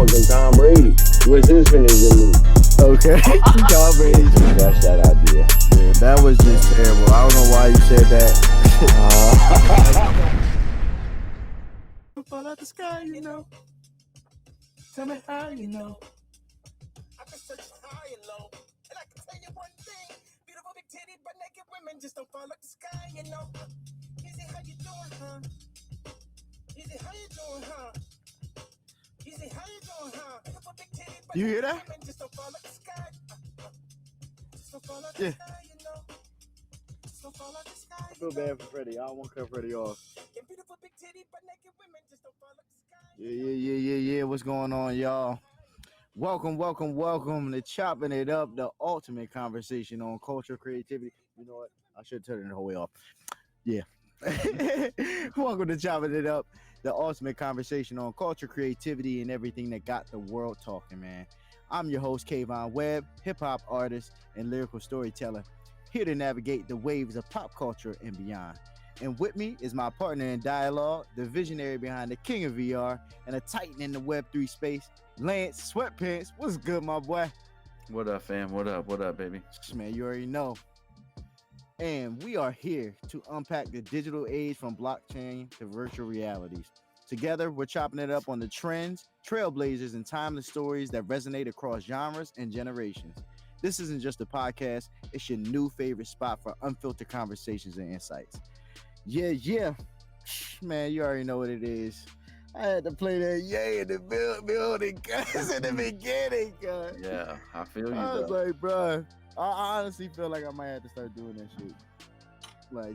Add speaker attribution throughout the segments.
Speaker 1: motherfucking Tom Brady. What's his finishing move?
Speaker 2: Okay, Tom Brady.
Speaker 1: That's that idea.
Speaker 2: Yeah, that was just terrible. I don't know why you said that. Fall out the sky, you know. Tell me how you know.
Speaker 3: I can search high and low, and I can tell you one thing: beautiful big titty, but naked women just don't fall out the sky, you know. Easy, how you doing, huh? Easy, how you doing, huh? Easy, how you doing, huh? Beautiful big titty, but
Speaker 2: You hear
Speaker 3: naked
Speaker 2: that?
Speaker 3: women just don't fall out the sky. Just don't fall out
Speaker 2: Yeah.
Speaker 3: the sky, you know. Just don't fall out the sky.
Speaker 2: I feel bad for Freddie. I don't want to cut Freddie off.
Speaker 3: Yeah, beautiful big titty, but naked women just don't fall out the sky.
Speaker 2: Yeah. What's going on, y'all? Welcome to Chopping It Up, the ultimate conversation on culture, creativity. You know what? I should turn it the whole way off. Yeah. Welcome to Chopping It Up, the ultimate conversation on culture, creativity, and everything that got the world talking, man. I'm your host, Kayvon Webb, hip-hop artist and lyrical storyteller, here to navigate the waves of pop culture and beyond. And with me is my partner in dialogue, the visionary behind the king of VR, and a titan in the Web3 space, Lance Sweatpants. What's good, my boy?
Speaker 4: What up, fam? What up, baby?
Speaker 2: Man, you already know. And we are here to unpack the digital age from blockchain to virtual realities. Together, we're chopping it up on the trends, trailblazers, and timeless stories that resonate across genres and generations. This isn't just a podcast, it's your new favorite spot for unfiltered conversations and insights. Yeah. Man, you already know what it is. I had to play that yay in the building, guys, in the beginning, guys.
Speaker 4: Yeah, I feel you,
Speaker 2: I was
Speaker 4: bro.
Speaker 2: like, bro, I honestly feel like I might have to start doing that shit. Like,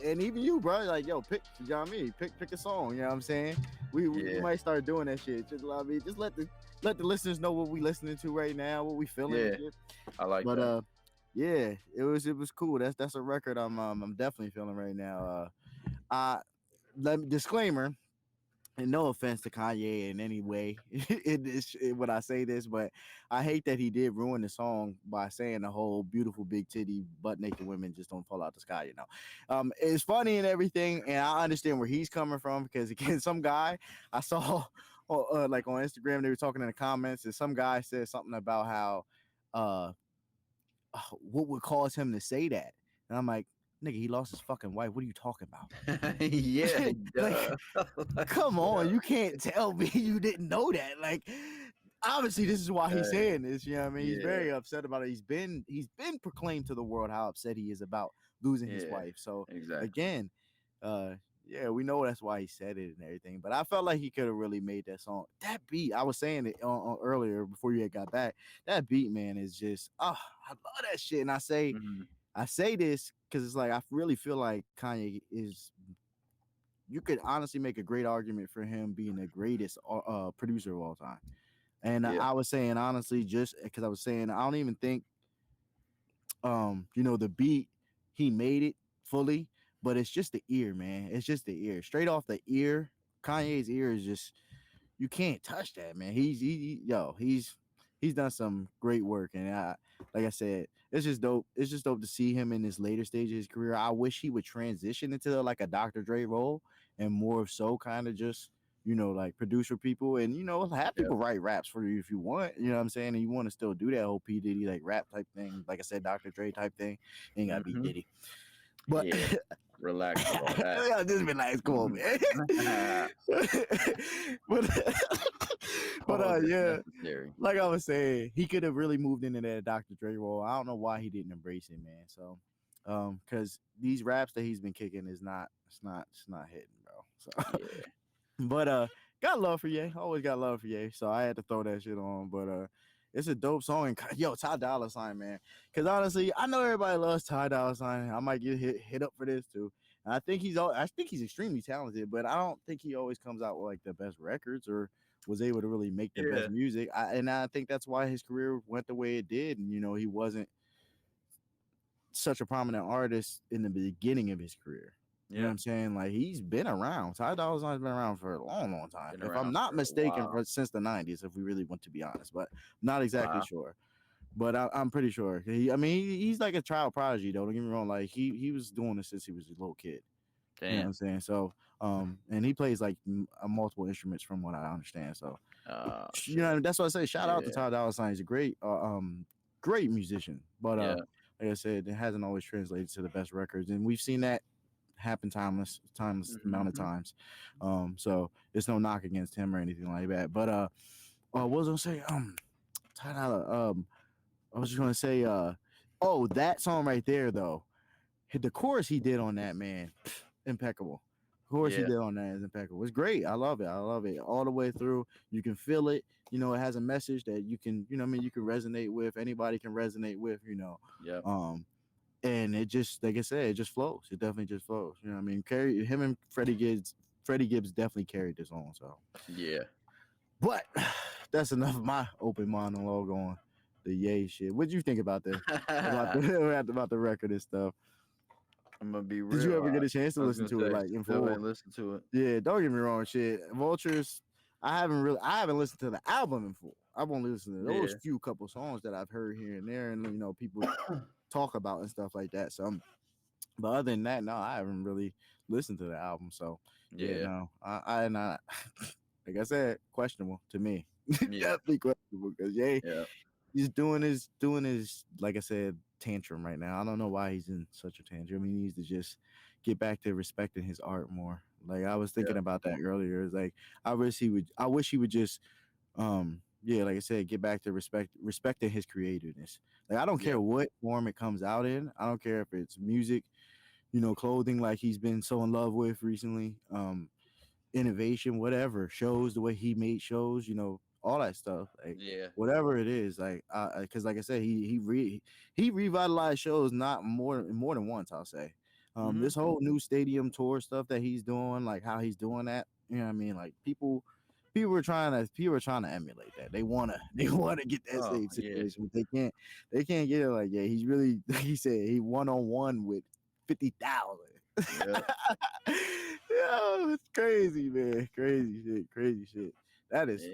Speaker 2: and even you, bro, like, yo, pick, you know what I mean? Pick a song, you know what I'm saying? We might start doing that shit. Just, I mean, just let the listeners know what we listening to right now, what we feeling.
Speaker 4: Yeah,
Speaker 2: and shit.
Speaker 4: I like that.
Speaker 2: Yeah, it was cool. That's a record I'm definitely feeling right now. Disclaimer, and no offense to Kanye in any way when I say this, but I hate that he did ruin the song by saying the whole beautiful big titty butt naked women just don't fall out the sky, you know. It's funny and everything, and I understand where he's coming from, because again, some guy I saw like on Instagram, they were talking in the comments, and some guy said something about how what would cause him to say that, and I'm like, nigga, he lost his fucking wife. What are you talking about?
Speaker 4: Yeah,
Speaker 2: Like, come on, you can't tell me you didn't know that. Like, obviously, this is why he's saying this. You know what I mean? He's very upset about it. He's been proclaimed to the world how upset he is about losing his wife. So
Speaker 4: exactly.
Speaker 2: again, yeah, we know that's why he said it and everything. But I felt like he could have really made that song. That beat, I was saying it earlier before you had got back. That beat, man, is just I love that shit. And I say this because it's like I really feel like Kanye is. You could honestly make a great argument for him being the greatest producer of all time. And I was saying, honestly, just because I was saying, I don't even think, the beat, he made it fully, but it's just the ear, man. It's just the ear. Straight off the ear, Kanye's ear is just, you can't touch that, man. He's done some great work, and like I said, it's just dope. It's just dope to see him in this later stage of his career. I wish he would transition into like a Dr. Dre role and more of so kind of just like produce for people, and have people write raps for you if you want. You know what I'm saying? And you want to still do that whole P Diddy like rap type thing, like I said, Dr. Dre type thing. Ain't gotta be Diddy. But
Speaker 4: relax with all that.
Speaker 2: Yeah, just relax, come on, man. but yeah,
Speaker 4: necessary.
Speaker 2: like I was saying, he could have really moved into that Dr. Dre role. I don't know why he didn't embrace it, man. So, because these raps that he's been kicking it's not hitting, bro. So, but got love for Ye. Always got love for Ye. So I had to throw that shit on. But it's a dope song. And yo, Ty Dolla $ign, man. Because honestly, I know everybody loves Ty Dolla $ign. I might get hit up for this too. And I think he's extremely talented, but I don't think he always comes out with like the best records or was able to really make the best music. And I think that's why his career went the way it did. And he wasn't such a prominent artist in the beginning of his career. You know what I'm saying? Like, he's been around. Ty Dolla $ign's been around for a long, long time. If I'm not mistaken, since the 90s, if we really want to be honest, but not exactly sure. But I'm pretty sure. He's like a child prodigy, though. Don't get me wrong. Like, he was doing this since he was a little kid.
Speaker 4: Damn.
Speaker 2: You know what I'm saying? So, and he plays like multiple instruments from what I understand. So, You know,
Speaker 4: Shit.
Speaker 2: that's what I say. Shout out to
Speaker 4: Yeah.
Speaker 2: Ty Dolla $ign. He's a great musician. But
Speaker 4: Yeah.
Speaker 2: like I said, it hasn't always translated to the best records, and we've seen that happen timeless amount of times. So it's no knock against him or anything like that. But what was I gonna say? Ty Dolla, I was just gonna say, oh, that song right there though. The chorus he did on that, man, impeccable. The chorus he
Speaker 4: Yeah.
Speaker 2: did on that is impeccable. It's great. I love it all the way through. You can feel it. You know, it has a message that you can, you know, what I mean, you can resonate with. Anybody can resonate with. You know,
Speaker 4: Yep.
Speaker 2: And it just, like I said, it just flows. It definitely just flows. You know what I mean? Him and Freddie Gibbs definitely carried this on. So
Speaker 4: Yeah.
Speaker 2: but that's enough of my open monologue on the Ye shit. What'd you think about the about the record and stuff?
Speaker 4: I'm gonna be real.
Speaker 2: Did you ever get a chance to
Speaker 4: I was
Speaker 2: listen
Speaker 4: gonna
Speaker 2: to it
Speaker 4: say,
Speaker 2: like in
Speaker 4: still
Speaker 2: full?
Speaker 4: ain't listen to it.
Speaker 2: Yeah, don't get me wrong, shit. Vultures, I haven't listened to the album in full. I've only listened to those few couple songs that I've heard here and there, and you know, people talk about and stuff like that. So, but other than that, no, I haven't really listened to the album. So, yeah, no, I like I said, questionable to me.
Speaker 4: Yeah.
Speaker 2: Definitely questionable because
Speaker 4: Yeah.
Speaker 2: he's doing his like I said, tantrum right now. I don't know why he's in such a tantrum. He needs to just get back to respecting his art more. Like I was thinking about that earlier. It's like I wish he would just yeah, like I said, get back to respecting his creativeness. Like I don't care what form it comes out in. I don't care if it's music, you know, clothing like he's been so in love with recently, innovation, whatever, shows, the way he made shows, you know, all that stuff. Like whatever it is, like because like I said, he revitalized shows not more than once, I'll say. This whole new stadium tour stuff that he's doing, like how he's doing that, you know what I mean? Like people were trying to emulate that. They wanna get that same situation, but they can't get it. Like he's really, like he said, he 1-on-1 with 50,000. Yo, it's crazy, man. Crazy shit. That is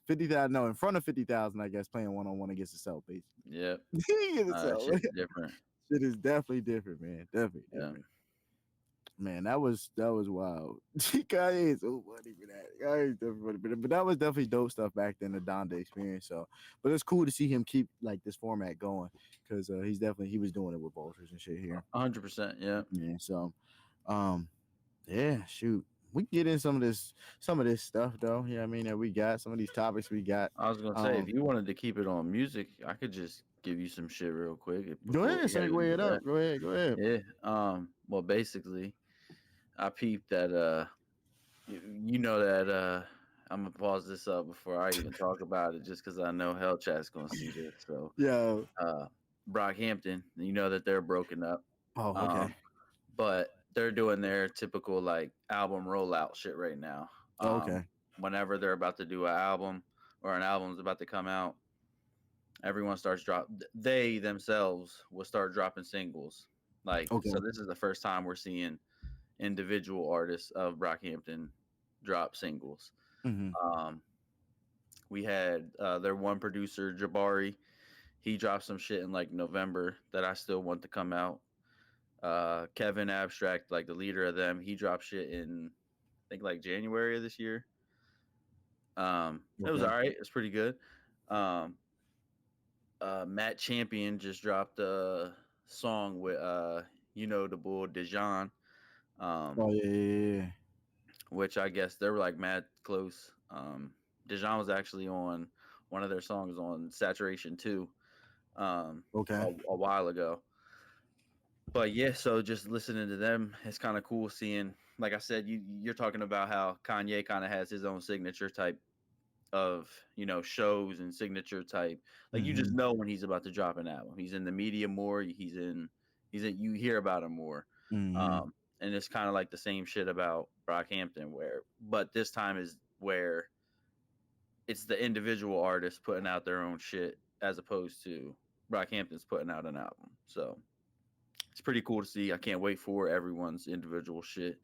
Speaker 2: 50,000. No, in front of 50,000, I guess, playing 1-on-1 against itself, basically.
Speaker 4: Yeah.
Speaker 2: Shit's
Speaker 4: different.
Speaker 2: Shit is definitely different, man. Definitely different. Man, that was wild. Kanye is so funny for that. Kanye is definitely funny, but that was definitely dope stuff back then, the Donda experience. So, but it's cool to see him keep like this format going because he was doing it with Vultures and shit here.
Speaker 4: 100%. Yeah.
Speaker 2: Yeah. So, yeah, shoot. We can get in some of this stuff though. Yeah, I mean that we got some of these topics we got.
Speaker 4: I was gonna say if you wanted to keep it on music, I could just give you some shit real quick.
Speaker 2: Go ahead, segue it up. Go ahead.
Speaker 4: Yeah. Well, basically, I peeped that. You know that. I'm gonna pause this up before I even talk about it, just because I know Hell Chat's gonna see this. So, Brockhampton, you know that they're broken up.
Speaker 2: Oh, okay.
Speaker 4: But they're doing their typical like album rollout shit right now.
Speaker 2: Okay.
Speaker 4: Whenever they're about to do an album or an album's about to come out, everyone starts they themselves will start dropping singles. Like, so this is the first time we're seeing individual artists of Brockhampton drop singles. We had their one producer, Jabari. He dropped some shit in like November that I still want to come out. Kevin Abstract, like the leader of them, he dropped shit in I think like January of this year. It was all right. It's pretty good. Matt Champion just dropped a song with you know the bull Dejan. Which I guess they were like mad close. Dejan was actually on one of their songs on Saturation 2 a while ago. But yeah, so just listening to them, it's kind of cool seeing, like I said, you're talking about how Kanye kind of has his own signature type of, you know, shows and signature type. Like you just know when he's about to drop an album. He's in the media more. You hear about him more. And it's kind of like the same shit about Brockhampton but this time is where it's the individual artist putting out their own shit as opposed to Brockhampton's putting out an album. So it's pretty cool to see. I can't wait for everyone's individual shit.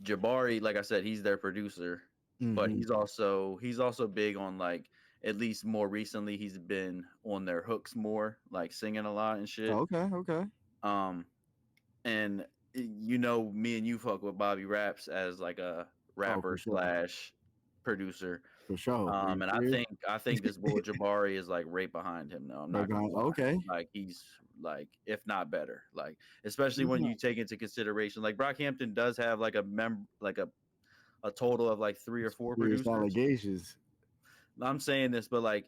Speaker 4: Jabari, like I said, he's their producer, but he's also big on like, at least more recently, he's been on their hooks more, like singing a lot and shit.
Speaker 2: Okay.
Speaker 4: And you know, me and you fuck with Bobby Raps as like a rapper /
Speaker 2: for
Speaker 4: producer.
Speaker 2: sure.
Speaker 4: And I think this boy Jabari is like right behind him. No, I'm
Speaker 2: Right
Speaker 4: not gonna
Speaker 2: behind.
Speaker 4: lie.
Speaker 2: Okay.
Speaker 4: Like he's like, if not better, like especially when you take into consideration, like Brockhampton does have like a total of like 3 or 4
Speaker 2: Serious
Speaker 4: producers.
Speaker 2: allegations.
Speaker 4: I'm saying this, but like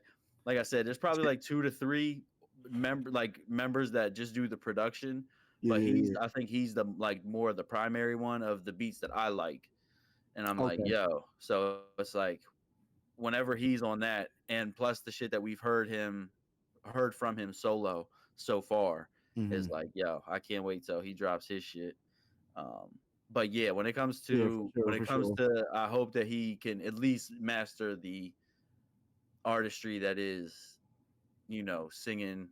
Speaker 4: I said, there's probably like 2 to 3 members that just do the production. But I think he's the like more of the primary one of the beats that I like. And I'm like,
Speaker 2: Okay.
Speaker 4: yo, so it's like whenever he's on that, and plus the shit that we've heard from him solo so far is
Speaker 2: Mhm.
Speaker 4: like, yo, I can't wait till he drops his shit. Um, but yeah, when it comes
Speaker 2: Yeah, for
Speaker 4: to
Speaker 2: sure, for sure.
Speaker 4: I hope that he can at least master the artistry that is, singing,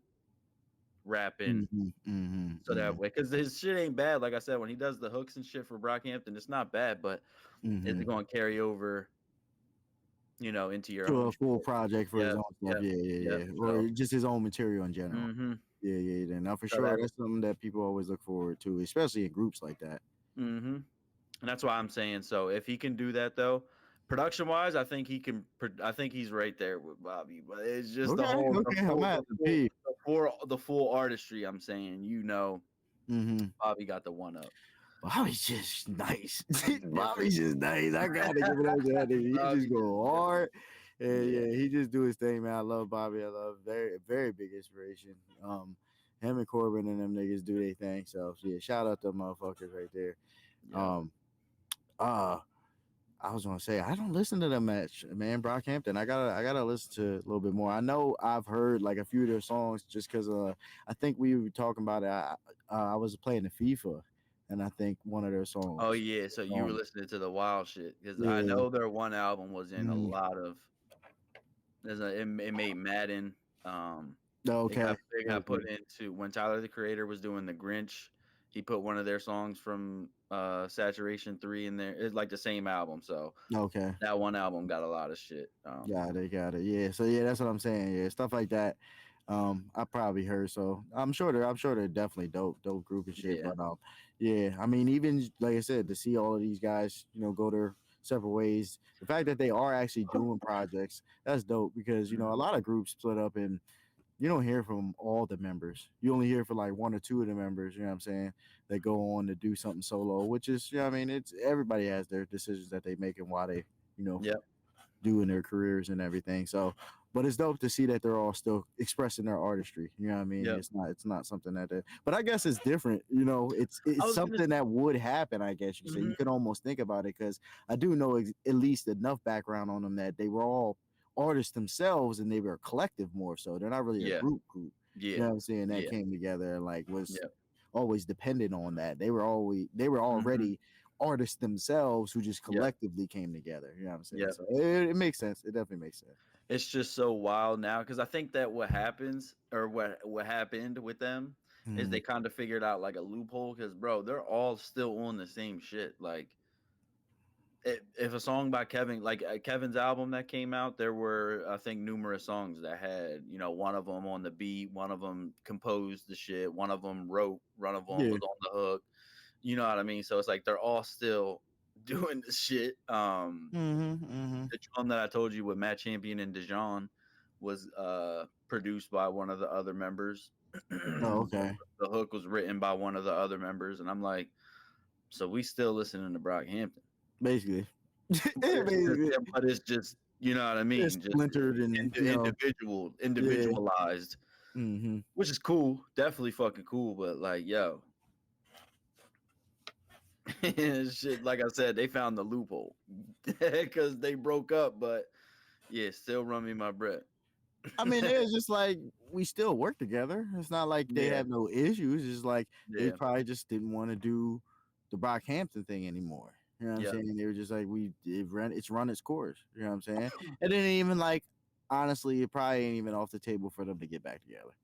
Speaker 4: rapping,
Speaker 2: Mhm, mhm,
Speaker 4: so that
Speaker 2: mhm,
Speaker 4: way, because his shit ain't bad. Like I said, when he does the hooks and shit for Brockhampton, it's not bad. But is it
Speaker 2: mhm.
Speaker 4: going to carry over, into your
Speaker 2: To
Speaker 4: own
Speaker 2: a full
Speaker 4: shit?
Speaker 2: project for his
Speaker 4: Yep,
Speaker 2: own stuff.
Speaker 4: yep,
Speaker 2: Yeah, yeah,
Speaker 4: yep.
Speaker 2: yeah.
Speaker 4: So,
Speaker 2: Or just his own material in general.
Speaker 4: mm-hmm.
Speaker 2: Yeah, yeah. Then now for
Speaker 4: So
Speaker 2: sure, that's something that people always look forward to, especially in groups like that.
Speaker 4: mm-hmm. And that's why I'm saying, so if he can do that though, production wise, I think he can. I think he's right there with Bobby. But it's just
Speaker 2: Okay, okay. I'm gonna have to pee.
Speaker 4: the full artistry. I'm saying,
Speaker 2: Mm-hmm.
Speaker 4: Bobby got the one up.
Speaker 2: Bobby's just nice.
Speaker 4: Yeah, for
Speaker 2: Bobby's just nice. I gotta give it up to that nigga. He
Speaker 4: Bobby
Speaker 2: just go hard. And
Speaker 4: yeah.
Speaker 2: yeah, he just do his thing, man. I love Bobby. I love very big inspiration. Him and Corbin and them niggas do their thing. So yeah, shout out to them motherfuckers right there.
Speaker 4: Yeah.
Speaker 2: I was gonna say I don't listen to them match, man. Brockhampton. I gotta listen to it a little bit more. I know I've heard like a few of their songs just because I think we were talking about it. I was playing the FIFA, and I think one of their songs.
Speaker 4: Oh yeah, so you were listening to the wild shit, because I
Speaker 2: Yeah.
Speaker 4: know their one album was in a
Speaker 2: Mhm.
Speaker 4: lot of. It made Madden.
Speaker 2: Okay.
Speaker 4: It got put into when Tyler the Creator was doing the Grinch. He put one of their songs from Saturation 3 in there. It's like the same album, so
Speaker 2: Okay.
Speaker 4: that one album got a lot of shit.
Speaker 2: Got it. Yeah. So yeah, that's what I'm saying. Yeah, stuff like that. I probably heard. So I'm sure they're definitely dope group and shit.
Speaker 4: Yeah.
Speaker 2: But yeah. I mean, even like I said, to see all of these guys, go their separate ways. The fact that they are actually doing projects, that's dope because a lot of groups split up and you don't hear from all the members. You only hear from like one or two of the members, you know what I'm saying, that go on to do something solo, which is, I mean, it's everybody has their decisions that they make and why they,
Speaker 4: Yep.
Speaker 2: do in their careers and everything. So, but it's dope to see that they're all still expressing their artistry. You know what I mean?
Speaker 4: Yep.
Speaker 2: It's not something but I guess it's different. It's something that would happen. I guess you say you could almost think about it because I do know at least enough background on them that they were all artists themselves and they were a collective more so. They're not really a group.
Speaker 4: Yeah.
Speaker 2: You know what I'm saying? That came together and like was always dependent on that. They were already artists themselves who just collectively came together. You know what I'm saying? So it makes sense. It definitely makes sense.
Speaker 4: It's just so wild now because I think that what happens or what happened with them is they kind of figured out like a loophole because bro, they're all still on the same shit. Like if a song by Kevin, like Kevin's album that came out, there were I think numerous songs that had one of them on the beat, one of them composed the shit, one of them wrote, one of them was on the hook. You know what I mean? So it's like they're all still doing the shit. The drum that I told you with Matt Champion and Dijon was produced by one of the other members.
Speaker 2: Oh, okay.
Speaker 4: The hook was written by one of the other members, and I'm like, so we still listening to Brockhampton.
Speaker 2: Basically.
Speaker 4: But it's just, you know what I mean?
Speaker 2: It's splintered and
Speaker 4: individualized, which is cool, definitely fucking cool. But like, yo, shit, like I said, they found the loophole because they broke up. But yeah, still run me my bread.
Speaker 2: I mean, it's just like we still work together. It's not like they have no issues. It's like they probably just didn't want to do the Brockhampton thing anymore. You know what I'm saying? They were just like, it's run its course. You know what I'm saying? And then even like, honestly, it probably ain't even off the table for them to get back together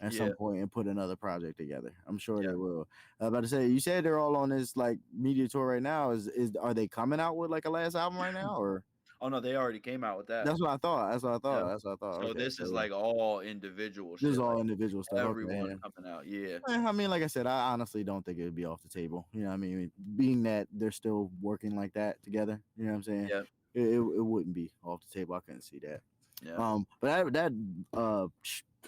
Speaker 2: at some point and put another project together. I'm sure they will. I was about to say, you said they're all on this like media tour right now. Are they coming out with like a last album right now or?
Speaker 4: Oh no, they already came out with that.
Speaker 2: That's what I thought.
Speaker 4: So
Speaker 2: okay,
Speaker 4: this is like all individual shit.
Speaker 2: This is all individual stuff.
Speaker 4: Everyone coming out. Yeah.
Speaker 2: I mean, like I said, I honestly don't think it would be off the table. You know what I mean? Being that they're still working like that together. You know what I'm saying?
Speaker 4: Yeah.
Speaker 2: it wouldn't be off the table. I couldn't see that.
Speaker 4: Yeah.
Speaker 2: But that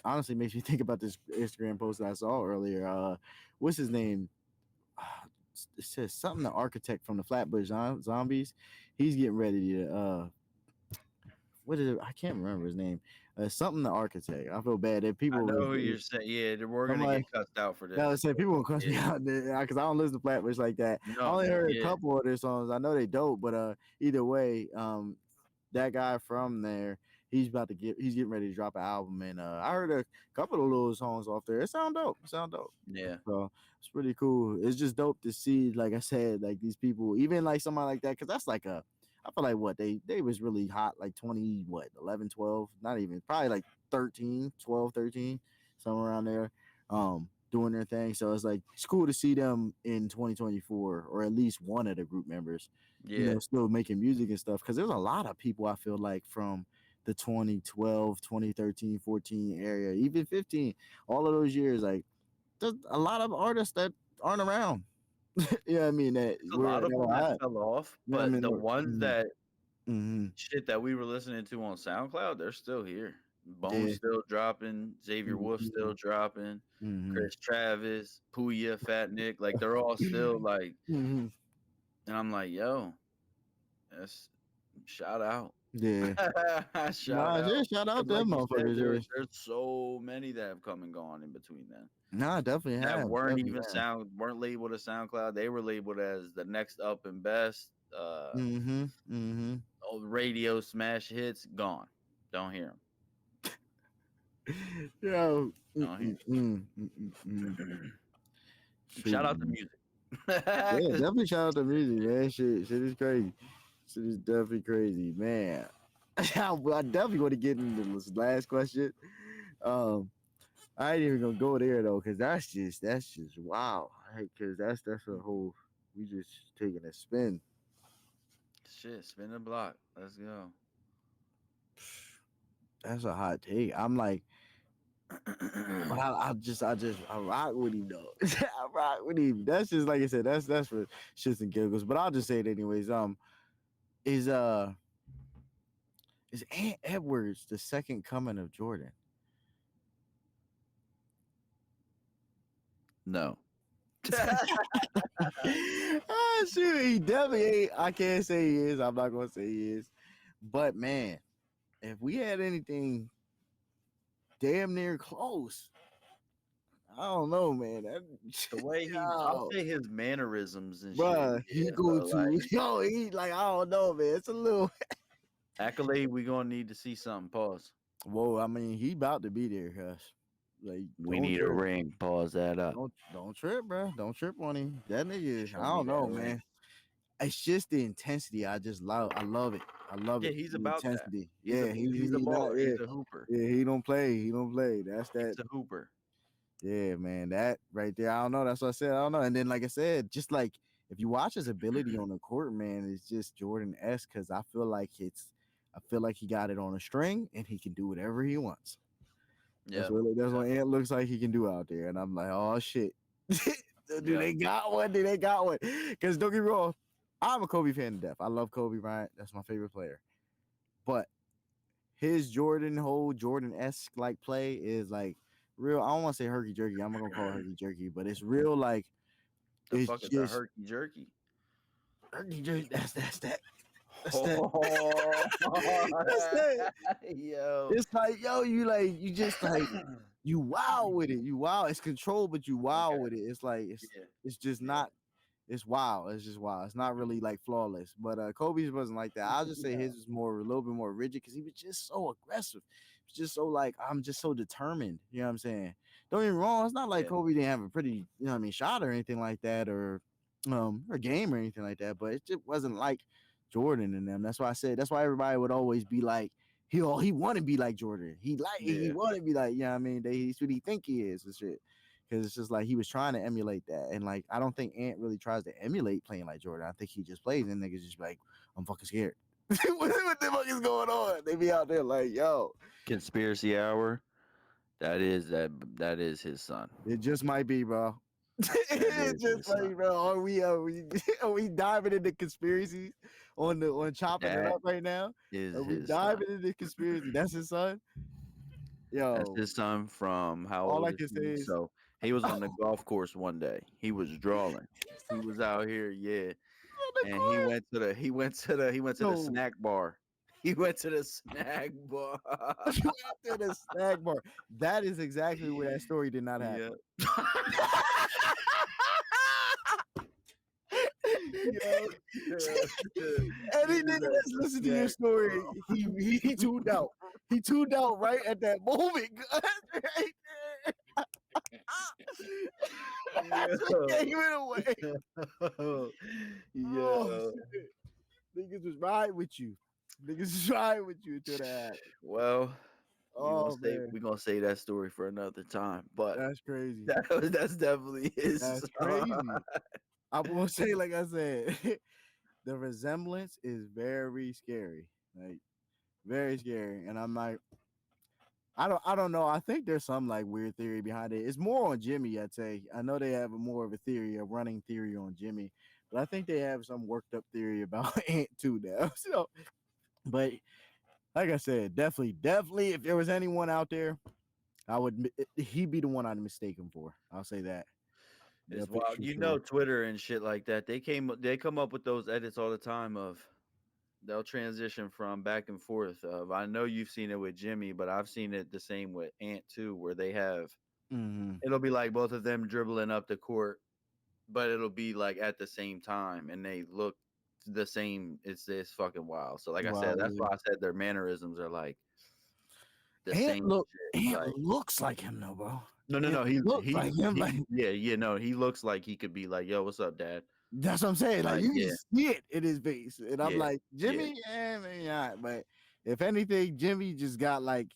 Speaker 2: honestly makes me think about this Instagram post that I saw earlier. What's his name? It says something. The architect from the Flatbush Zombies. He's getting ready to. What is it? I can't remember his name. Something the architect. I feel bad that people.
Speaker 4: I know who you're saying. Yeah, we're gonna get cussed out for this.
Speaker 2: I was saying people will cuss me out because I don't listen to Flatbush like that.
Speaker 4: No,
Speaker 2: I only heard a couple of their songs. I know they dope, but either way, that guy from there, he's getting ready to drop an album, and I heard a couple of little songs off there. It sound dope.
Speaker 4: Yeah.
Speaker 2: So it's pretty cool. It's just dope to see, like I said, like these people, even like somebody like that, because that's like I feel like what they was really hot, like 11, 12, not even, probably like 13, 12, 13, somewhere around there, doing their thing. So it's cool to see them in 2024, or at least one of the group members, still making music and stuff. Because there's a lot of people, I feel like, from the 2012, 2013, 14 area, even 15, all of those years, like there's a lot of artists that aren't around. Yeah, I mean that
Speaker 4: a lot of them that fell off, but the ones that shit that we were listening to on SoundCloud, they're still here. Bone's still dropping, Xavier Wolf still dropping, Chris Travis, Puya, Fat Nick, like they're all still like, and I'm like, yo, that's shout out.
Speaker 2: Yeah,
Speaker 4: shout out
Speaker 2: them motherfuckers.
Speaker 4: There's so many that have come and gone in between then.
Speaker 2: Nah, definitely
Speaker 4: that weren't labeled as SoundCloud. They were labeled as the next up and best. Radio smash hits gone. Don't hear them.
Speaker 2: Yo,
Speaker 4: shout out to music.
Speaker 2: Yeah, definitely shout out to music, man. Shit is crazy. Shit is definitely crazy, man. I definitely want to get into this last question. I ain't even gonna go there though, cause that's just wow. Cause that's a whole. We just taking a spin.
Speaker 3: Shit, spin the block. Let's go.
Speaker 2: That's a hot take. I'm like, I rock with him though. I rock with him. That's just like I said. That's for shits and giggles. But I'll just say it anyways. Is Ant Edwards the second coming of Jordan?
Speaker 3: No.
Speaker 2: Oh, shoot, he definitely ain't. I can't say he is. I'm not gonna say he is. But man, if we had anything damn near close, I don't know, man.
Speaker 3: The way I'll say his mannerisms and
Speaker 2: bruh,
Speaker 3: shit.
Speaker 2: He go to like, he like, I don't know, man. It's a little
Speaker 3: Accolade. We gonna need to see something. Pause.
Speaker 2: Whoa, I mean, he about to be there, cuz. Like,
Speaker 3: we need a ring. Pause that up.
Speaker 2: Don't trip, bro. Don't trip on him. That nigga, I don't know, man. It's just the intensity. I love it. I love it.
Speaker 3: Yeah, he's about intensity.
Speaker 2: That. Yeah, he's a baller. He's a hooper. Yeah, he don't play. That's that.
Speaker 3: He's a hooper.
Speaker 2: Yeah, man. That right there. I don't know. That's what I said. I don't know. And then, like I said, just like if you watch his ability on the court, man, it's just Jordan-esque, because I feel like he got it on a string and he can do whatever he wants. Yeah, that's what Ant looks like he can do out there. And I'm like, oh shit. They got one? Because don't get me wrong, I'm a Kobe fan to death. I love Kobe Bryant. That's my favorite player. But his Jordan-esque like play is like real. I don't want to say herky jerky. I'm not gonna call it herky jerky, but it's real like
Speaker 3: the fuck is a herky jerky?
Speaker 2: Herky jerky. That's that.
Speaker 3: That's that.
Speaker 2: Yo. It's like, yo, you just like you wow with it. You wow. It's controlled, but you wow with it. It's like it's just not. It's wow. It's just wow. It's not really like flawless. But Kobe's wasn't like that. I'll just say his was a little bit more rigid, because he was just so aggressive. It's just so like, I'm just so determined. You know what I'm saying? Don't get me wrong. It's not like Kobe didn't have a pretty, shot or anything like that, or game or anything like that. But it just wasn't like Jordan and them. That's why I said. That's why everybody would always be like, he want to be like Jordan. He want to be like, I mean, he's what he think he is and shit. Because it's just like he was trying to emulate that. And like, I don't think Ant really tries to emulate playing like Jordan. I think he just plays, and niggas just be like, I'm fucking scared. What the fuck is going on? They be out there like, yo.
Speaker 3: Conspiracy hour. That is his son.
Speaker 2: It just might be, bro. It just might be, bro. Are we diving into conspiracies? on chopping it up right now.
Speaker 4: Is
Speaker 2: We
Speaker 4: his
Speaker 2: diving
Speaker 4: son.
Speaker 2: into the conspiracy. That's his son.
Speaker 4: That's
Speaker 2: Yo,
Speaker 4: his son from how
Speaker 2: all
Speaker 4: old
Speaker 2: I
Speaker 4: is
Speaker 2: can say
Speaker 4: he?
Speaker 2: is
Speaker 4: So he was on the golf course one day. He was drawing. He was out here, yeah.
Speaker 2: on the
Speaker 4: And
Speaker 2: course.
Speaker 4: he went to the
Speaker 2: No,
Speaker 4: snack bar. He went to the snack bar.
Speaker 2: you went to the snack bar. That is exactly where that story did not happen.
Speaker 4: Yeah. Yo,
Speaker 2: Any nigga that's listening to your story, he tuned out. He tuned out right at that moment. Right there. Gave it away. Oh, shit. Niggas was riding with you. Niggas was riding with you until that happened.
Speaker 4: Well,
Speaker 2: Oh, man.
Speaker 4: we're gonna say that story for another time. But
Speaker 2: That's crazy.
Speaker 4: that's definitely his.
Speaker 2: That's crazy. I'm gonna say, like I said, the resemblance is very scary. Like very scary. And I'm like, I don't know. I think there's some like weird theory behind it. It's more on Jimmy, I'd say. I know they have more of a theory, a running theory on Jimmy, but I think they have some worked up theory about Ant too now. So, but like I said, definitely, if there was anyone out there, he'd be the one I'd mistake him for. I'll say that.
Speaker 4: It's
Speaker 2: For
Speaker 4: wild.
Speaker 2: sure.
Speaker 4: Twitter and shit like that. They come up with those edits all the time of they'll transition from back and forth of I know you've seen it with Jimmy, but I've seen it the same with Ant too, where they have it'll be like both of them dribbling up the court, but it'll be like at the same time and they look the same. It's fucking wild. So like I said, that's why I said their mannerisms are like the
Speaker 2: Ant
Speaker 4: same shit.
Speaker 2: Ant looks like him though, bro.
Speaker 4: No. He
Speaker 2: looks like him.
Speaker 4: No. He looks like he could be like, yo, what's up, Dad?
Speaker 2: That's what I'm saying. Like you can see it in his face, and I'm like, Jimmy, maybe not. But if anything, Jimmy just got like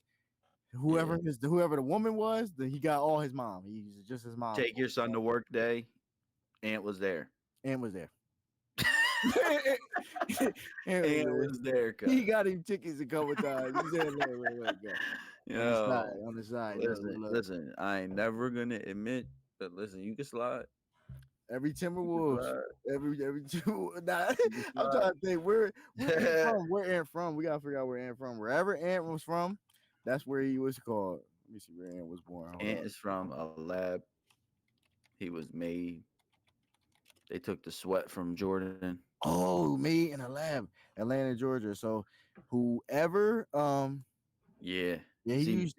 Speaker 2: whoever the woman was, he got all his mom. He's just his mom.
Speaker 4: Take your son to work day. Ant was there.
Speaker 2: Ant was there.
Speaker 4: Ant was there.
Speaker 2: He got him tickets a couple times. He said, "Wait, go on the side."
Speaker 4: Listen. I ain't never gonna admit, but listen, you can slide.
Speaker 2: Every Timberwolves, every two. Nah, I'm trying to think where Ant from. We gotta figure out where Ant from. Wherever Ant was from, that's where he was called. Let me see where Ant was born.
Speaker 4: Ant is from a lab. He was made. They took the sweat from Jordan.
Speaker 2: Oh, made in a lab, Atlanta, Georgia. So whoever, he used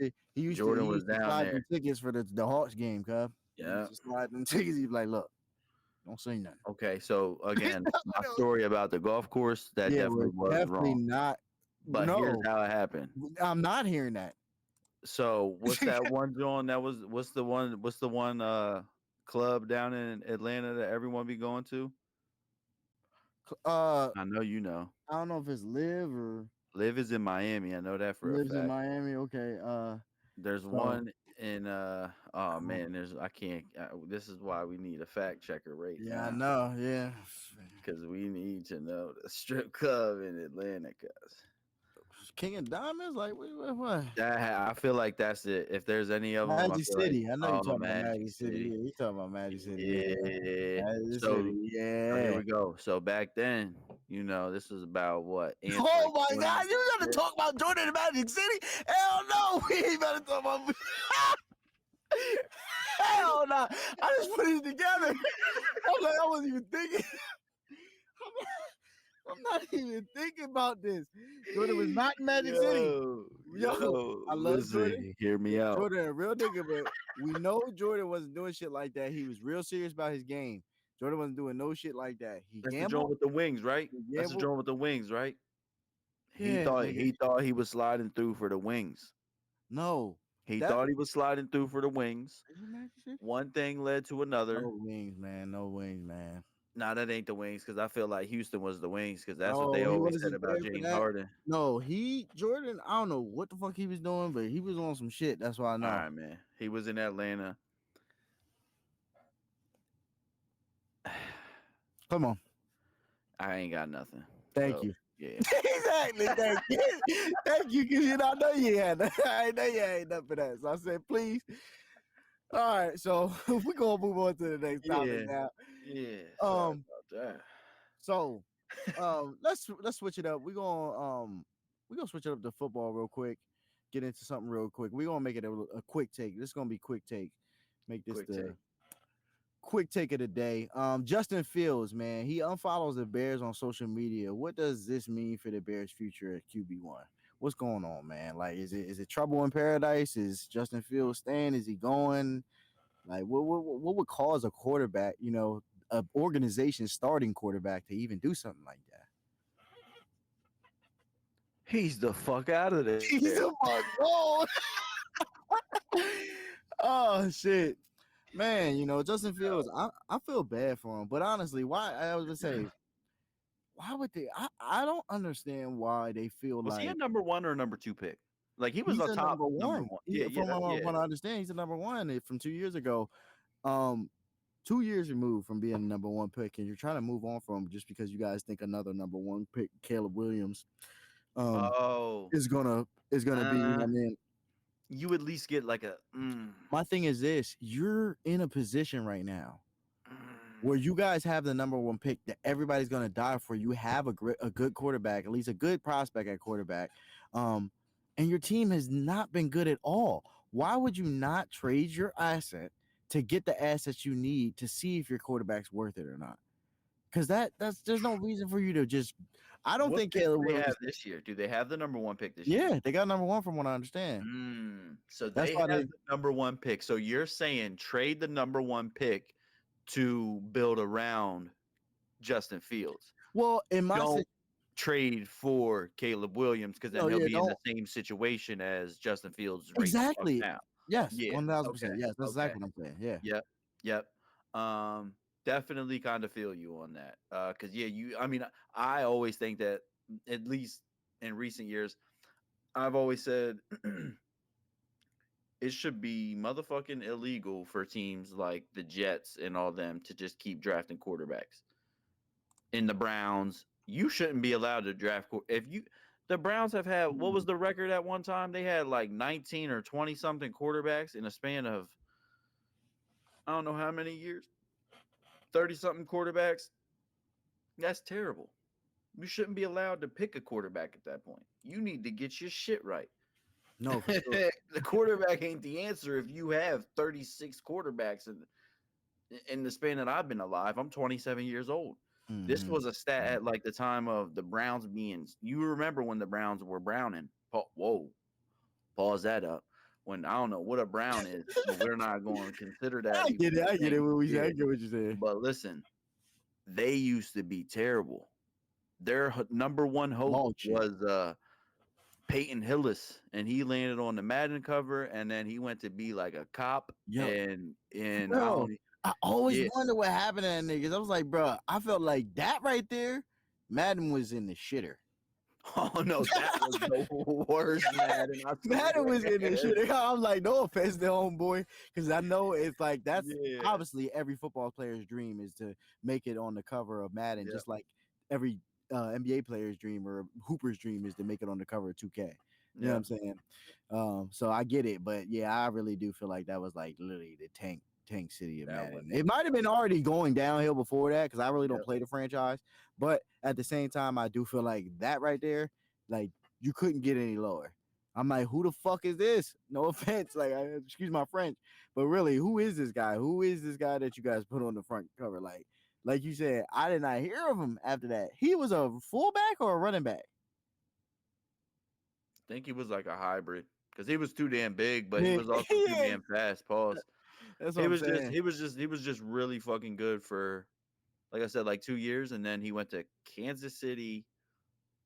Speaker 4: Jordan was
Speaker 2: to
Speaker 4: down
Speaker 2: slide
Speaker 4: there.
Speaker 2: them tickets for the Hawks game, cuz.
Speaker 4: Yeah,
Speaker 2: just slide them tickets. He'd be like, look. Don't say nothing.
Speaker 4: Okay, so again, my story about the golf course that definitely was wrong.
Speaker 2: Not.
Speaker 4: But here's how it happened.
Speaker 2: I'm not hearing that.
Speaker 4: So what's that one, John? What's the one club down in Atlanta that everyone be going to? I know you know.
Speaker 2: I don't know if it's Live or
Speaker 4: Live is in Miami. I know that for a fact.
Speaker 2: Lives in Miami. Okay.
Speaker 4: There's one in oh man, I can't. This is why we need a fact checker now.
Speaker 2: Yeah, I know. Yeah,
Speaker 4: because we need to know the strip club in Atlanta. Cause
Speaker 2: King of Diamonds, like what?
Speaker 4: I feel like that's it. If there's any of them,
Speaker 2: Magic City. I know you're talking about
Speaker 4: Magic
Speaker 2: City. Yeah, you talking about Magic City.
Speaker 4: Yeah.
Speaker 2: So
Speaker 4: here we go. So back then, this was about what?
Speaker 2: Oh my God, you gotta talk about Jordan and Magic City? Hell no, we ain't better talk about. Hell no, I just put it together. I'm like, I wasn't even thinking. I'm not even thinking about this. Jordan was not in Magic City. Yo, I love Jordan.
Speaker 4: Hear me out.
Speaker 2: Jordan, a real nigga, but we know Jordan wasn't doing shit like that. He was real serious about his game. Jordan wasn't doing no shit like that.
Speaker 4: That's the joint with the wings, right? That's the joint with the wings, right? He thought he was sliding through for the wings.
Speaker 2: No.
Speaker 4: He thought he was sliding through for the wings. One thing led to another.
Speaker 2: No wings, man.
Speaker 4: Nah, that ain't the wings, because I feel like Houston was the wings, because that's what they always said about James Harden.
Speaker 2: No, Jordan, I don't know what the fuck he was doing, but he was on some shit. That's why I know.
Speaker 4: All right, man. He was in Atlanta.
Speaker 2: Come on.
Speaker 4: I ain't got nothing.
Speaker 2: Thank you.
Speaker 4: Yeah.
Speaker 2: Exactly. Thank you. Thank you, because I know you had that. I know you ain't nothing for that. So I said, please. All right, so we're gonna move on to the next topic now.
Speaker 4: Yeah. Sorry about that.
Speaker 2: So let's switch it up. We're gonna switch it up to football real quick. Get into something real quick. We're gonna make it a quick take. This is gonna be quick take. Make this quick take of the day. Justin Fields, man, he unfollows the Bears on social media. What does this mean for the Bears' future at QB1? What's going on, man? Like, is it trouble in paradise? Is Justin Fields staying? Is he going? Like, what would cause a quarterback, an organization starting quarterback to even do something like that?
Speaker 4: He's the fuck out of there.
Speaker 2: He's the fuck gone. Oh shit. Man, Justin Fields, I feel bad for him. But honestly, why I was gonna say, why would they? I don't understand why they feel
Speaker 4: was
Speaker 2: like
Speaker 4: he a number 1 or number 2 pick? Like he was a top
Speaker 2: number one.
Speaker 4: Yeah,
Speaker 2: from what I understand, he's a number 1 from 2 years ago. 2 years removed from being a number 1 pick, and you're trying to move on from just because you guys think another number 1 pick, Caleb Williams, is gonna be. I mean,
Speaker 4: you at least get like a.
Speaker 2: My thing is this: you're in a position right now where you guys have the number 1 pick that everybody's gonna die for. You have a good quarterback, at least a good prospect at quarterback, and your team has not been good at all. Why would you not trade your asset to get the assets you need to see if your quarterback's worth it or not? Because there's no reason for you to just. I don't think Caleb
Speaker 4: Williams have this year. Do they have the number 1 pick this
Speaker 2: year?
Speaker 4: Yeah,
Speaker 2: they got number 1 from what I understand.
Speaker 4: So that's why they have the number 1 pick. So you're saying trade the number 1 pick to build around Justin Fields.
Speaker 2: Well, don't
Speaker 4: trade for Caleb Williams because then he'll be in the same situation as Justin Fields.
Speaker 2: Exactly.
Speaker 4: Now.
Speaker 2: Yes. 1000%. Yes, that's exactly what I'm saying. Yeah.
Speaker 4: Yep. Definitely kind of feel you on that. Because I always think that at least in recent years, I've always said it should be motherfucking illegal for teams like the Jets and all them to just keep drafting quarterbacks. In the Browns, you shouldn't be allowed to draft. The Browns have had, what was the record at one time? They had like 19 or 20 something quarterbacks in a span of, I don't know how many years, 30 something quarterbacks. That's terrible. You shouldn't be allowed to pick a quarterback at that point. You need to get your shit right.
Speaker 2: No, for sure.
Speaker 4: The quarterback ain't the answer if you have 36 quarterbacks in the span that I've been alive. I'm 27 years old. Mm-hmm. This was a stat at like the time of the Browns being. You remember when the Browns were browning? Whoa, pause that up. When I don't know what a brown is, but we're not going to consider that.
Speaker 2: I get it. I get what you're saying.
Speaker 4: But listen, they used to be terrible. Their number 1 hope was Peyton Hillis, and he landed on the Madden cover, and then he went to be like a cop. And
Speaker 2: I always wonder what happened to that niggas. I was like, bro, I felt like that right there, Madden was in the shitter.
Speaker 4: Oh no, that was the worst Madden.
Speaker 2: Madden was in the shitter. I'm like, no offense to homeboy, because I know it's like that's obviously every football player's dream is to make it on the cover of Madden, just like every NBA player's dream or Hooper's dream is to make it on the cover of 2K. You know what I'm saying? So I get it, but yeah, I really do feel like that was like literally the tank city of Madden. It might have been already going downhill before that because I really don't play the franchise, but at the same time, I do feel like that right there, like you couldn't get any lower. I'm like, who the fuck is this? No offense, like excuse my French, but really, who is this guy? Who is this guy that you guys put on the front cover? Like you said, I did not hear of him after that. He was a fullback or a running back?
Speaker 4: I think he was like a hybrid because he was too damn big, but he was also too damn fast. Pause.
Speaker 2: That's what
Speaker 4: he was just really fucking good for, like I said, like 2 years, and then he went to Kansas City,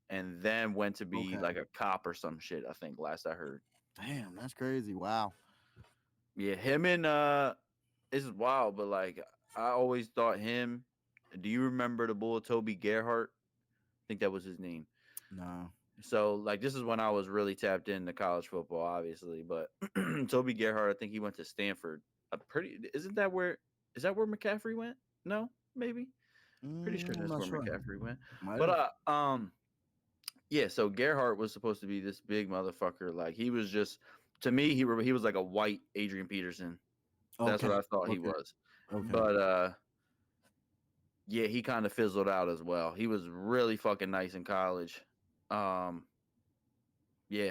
Speaker 4: and then went to be like a cop or some shit. I think last I heard.
Speaker 2: Damn, that's crazy. Wow.
Speaker 4: Yeah, him and this is wild, but like I always thought him. Do you remember the bull Toby Gerhart? I think that was his name.
Speaker 2: No.
Speaker 4: So like this is when I was really tapped into college football, obviously. But Toby Gerhart, I think he went to Stanford. Is that where McCaffrey went? No, maybe. Pretty sure that's where McCaffrey went. But yeah. So Gerhart was supposed to be this big motherfucker. Like he was just, to me, he was like a white Adrian Peterson. That's what I thought he was.
Speaker 2: Okay.
Speaker 4: But Yeah, he kind of fizzled out as well. He was really fucking nice in college. Yeah,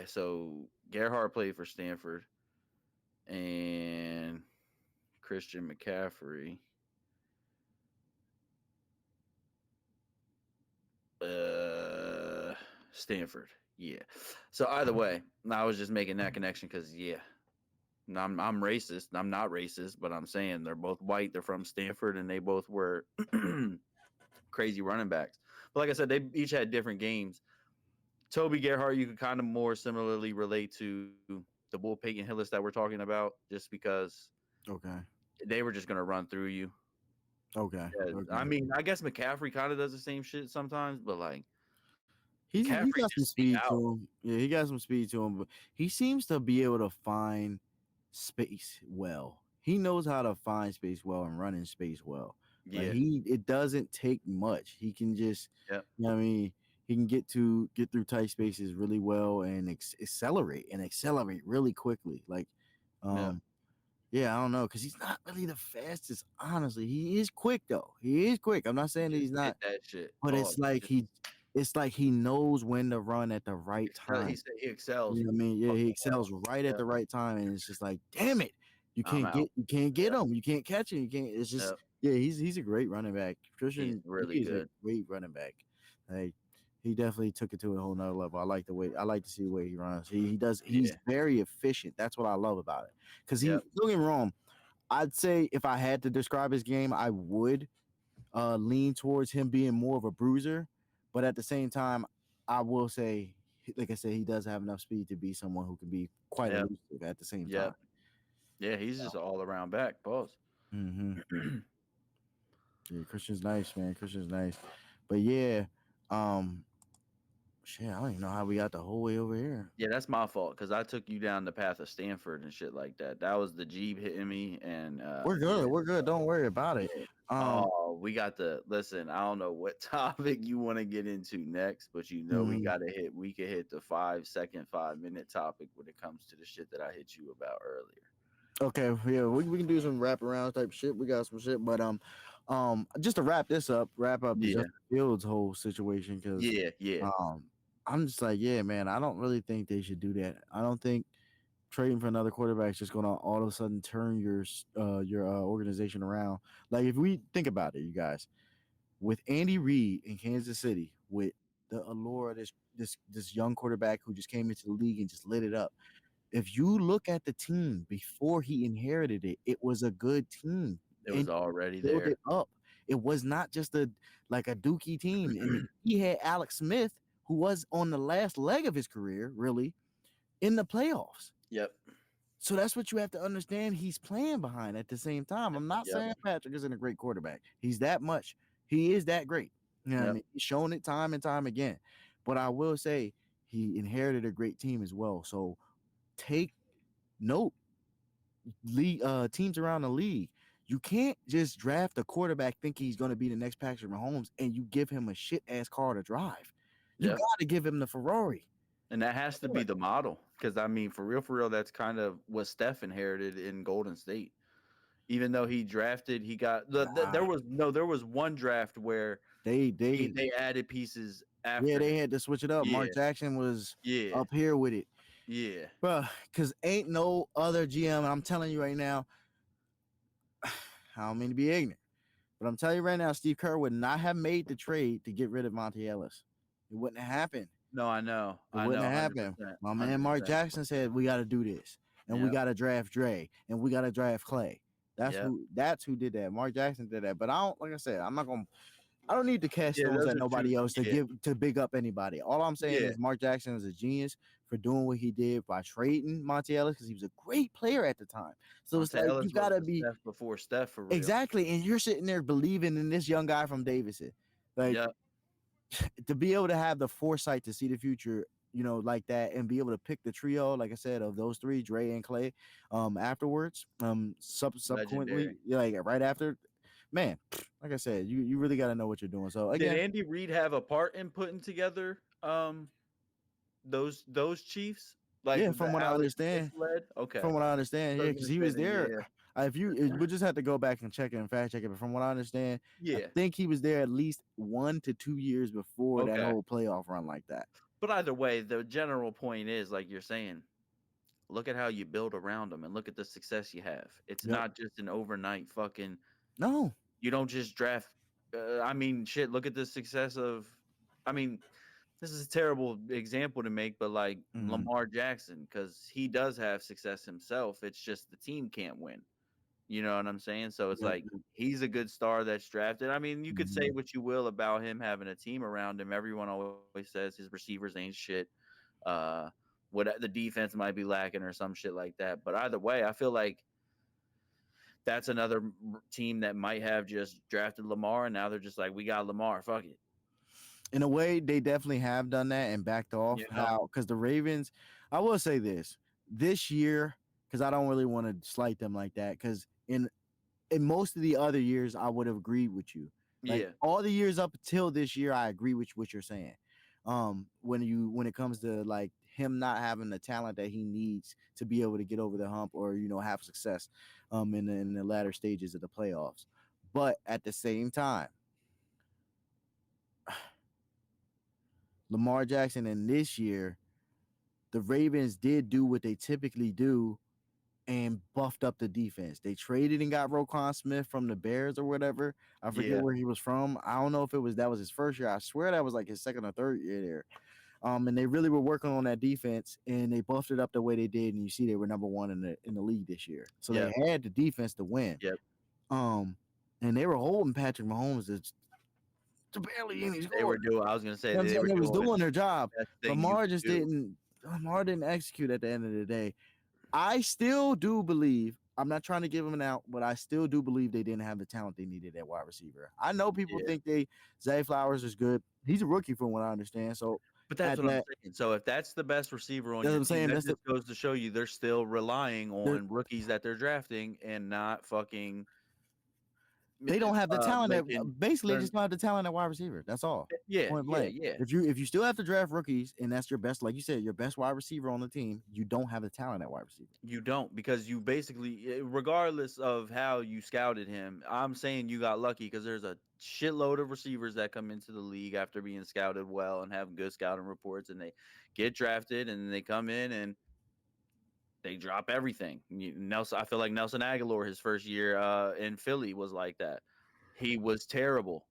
Speaker 4: so Gerhardt played for Stanford, and Christian McCaffrey. Stanford. Yeah. So either way, I was just making that connection because I'm racist. I'm not racist, but I'm saying they're both white. They're from Stanford, and they both were crazy running backs. But like I said, they each had different games. Toby Gerhardt, you could kind of more similarly relate to the Bull Peyton Hillis that we're talking about, just because they were just going to run through you.
Speaker 2: Okay.
Speaker 4: I mean, I guess McCaffrey kind of does the same shit sometimes, but like
Speaker 2: he
Speaker 4: McCaffrey
Speaker 2: got some
Speaker 4: just
Speaker 2: speed to him. Yeah, he got some speed to him, but he seems to be able to find space well. He knows how to find space well and run in space well.
Speaker 4: Yeah.
Speaker 2: Like it doesn't take much. He can just,
Speaker 4: Yep.
Speaker 2: you know what I mean, he can get through tight spaces really well and accelerate really quickly. Like, yeah, I don't know, because he's not really the fastest. Honestly, he is quick though. He is quick. I'm not saying that he's not.
Speaker 4: That shit.
Speaker 2: But it's like he knows when to run at the right time.
Speaker 4: He excels.
Speaker 2: You know what I mean? Yeah, he excels right at the right time, and it's just like, damn it, you can't get him, you can't catch him, you can't. It's just he's a great running back. Christian,
Speaker 4: really
Speaker 2: he's a great running back. Like, he definitely took it to a whole nother level. I like to see the way he runs. He does. He's very efficient. That's what I love about it. Because don't get me wrong, I'd say if I had to describe his game, I would lean towards him being more of a bruiser, but at the same time, I will say, like I said, he does have enough speed to be someone who can be quite elusive at the same time.
Speaker 4: Yeah, he's just all around back. Pause.
Speaker 2: Mm-hmm. Yeah, Christian's nice, man. Christian's nice, but yeah, shit, I don't even know how we got the whole way over here.
Speaker 4: Yeah, that's my fault because I took you down the path of Stanford and shit like that. That was the Jeep hitting me, and
Speaker 2: we're good. Yeah. We're good. Don't worry about it.
Speaker 4: We got to listen. I don't know what topic you want to get into next, but we could hit the 5-minute topic when it comes to the shit that I hit you about earlier.
Speaker 2: Okay, yeah, we can do some wraparound type shit. We got some shit, but just to wrap up the Justin Fields whole situation, because I'm just like, yeah, man, I don't really think they should do that. I don't think trading for another quarterback is just going to all of a sudden turn your organization around. Like, if we think about it, you guys, with Andy Reid in Kansas City, with the allure of this young quarterback who just came into the league and just lit it up. If you look at the team before he inherited it, it was a good team.
Speaker 4: It was already there.
Speaker 2: It up. It was not just a dookie team. And he had Alex Smith, who was on the last leg of his career, really, in the playoffs.
Speaker 4: Yep.
Speaker 2: So that's what you have to understand. He's playing behind at the same time. I'm not saying Patrick isn't a great quarterback. He's that much. He is that great. You know what I mean? He's shown it time and time again. But I will say he inherited a great team as well. So take note, teams around the league. You can't just draft a quarterback thinking he's going to be the next Patrick Mahomes and you give him a shit ass car to drive. You got to give him the Ferrari.
Speaker 4: And that has to be the model, because I mean, for real, that's kind of what Steph inherited in Golden State. Even though he drafted, he got there was one draft where they added pieces after.
Speaker 2: Yeah, they had to switch it up. Mark Jackson was up here with it.
Speaker 4: Yeah,
Speaker 2: bro, because ain't no other GM. And I'm telling you right now, I don't mean to be ignorant, but I'm telling you right now, Steve Kerr would not have made the trade to get rid of Monte Ellis. It wouldn't have happened.
Speaker 4: No, I know.
Speaker 2: It wouldn't have happened. My man Mark Jackson said we got to do this, and we got to draft Dre, and we got to draft Clay. That's who did that. Mark Jackson did that. But I don't need to cast stones at nobody else to big up anybody. All I'm saying is Mark Jackson is a genius for doing what he did by trading Monte Ellis, because he was a great player at the time. So
Speaker 4: Monte
Speaker 2: it's like
Speaker 4: Ellis
Speaker 2: you gotta be
Speaker 4: Steph before Steph for real.
Speaker 2: Exactly, and you're sitting there believing in this young guy from Davidson, like to be able to have the foresight to see the future, like that, and be able to pick the trio, like I said, of those three, Dre and Clay, afterwards, subsequently, like right after. Man, like I said, you really got to know what you're doing. So again,
Speaker 4: did Andy Reid have a part in putting together those Chiefs? Like,
Speaker 2: from what I understand.
Speaker 4: Okay.
Speaker 2: From what I understand, because he was there. we just have to go back and check it and fact check it. But from what I understand, I
Speaker 4: Yeah.
Speaker 2: think he was there at least 1 to 2 years before that
Speaker 4: Okay.
Speaker 2: whole playoff run like that.
Speaker 4: But either way, the general point is, like you're saying, look at how you build around them and look at the success you have. It's
Speaker 2: Yep.
Speaker 4: not just an overnight fucking.
Speaker 2: No.
Speaker 4: You don't just draft. I mean, shit. Look at the success of. I mean, this is a terrible example to make, but like Lamar Jackson, because he does have success himself. It's just the team can't win. You know what I'm saying? So it's like he's a good star that's drafted. I mean, you could say what you will about him having a team around him. Everyone always says his receivers ain't shit. What the defense might be lacking or some shit like that. But either way, I feel like that's another team that might have just drafted Lamar, and now they're just like, we got Lamar, fuck it.
Speaker 2: In a way, they definitely have done that and backed off. How? Because the Ravens, I will say this year, because I don't really want to slight them like that. Because in most of the other years, I would have agreed with you. Like all the years up until this year, I agree with what you're saying. When it comes to like him not having the talent that he needs to be able to get over the hump or have success in the latter stages of the playoffs. But at the same time, Lamar Jackson in this year, the Ravens did do what they typically do and buffed up the defense. They traded and got Roquan Smith from the Bears or whatever. I forget where he was from. I don't know if that was his first year. I swear that was like his second or third year there. And they really were working on that defense, and they buffed it up the way they did. And you see, they were number one in the league this year, so they had the defense to win. And they were holding Patrick Mahomes to barely any score.
Speaker 4: They were doing. I was gonna say
Speaker 2: they was doing their job. Lamar just didn't. Lamar didn't execute at the end of the day. I still do believe. I'm not trying to give him an out, but I still do believe they didn't have the talent they needed at wide receiver. I know people think Zay Flowers is good. He's a rookie from what I understand. So.
Speaker 4: But that's what I'm saying. So if that's the best receiver on your team, that just goes to show you they're still relying on rookies that they're drafting and not fucking.
Speaker 2: They don't have the talent basically just don't have the talent at wide receiver. That's all. Point blank. If you still have to draft rookies and that's your best, like you said, your best wide receiver on the team, you don't have the talent at wide receiver.
Speaker 4: You don't, because you basically, regardless of how you scouted him, I'm saying you got lucky because there's a shitload of receivers that come into the league after being scouted well and have good scouting reports, and they get drafted and they come in and they drop everything. I feel like Nelson Aguilar, his first year in Philly, was like that. He was terrible.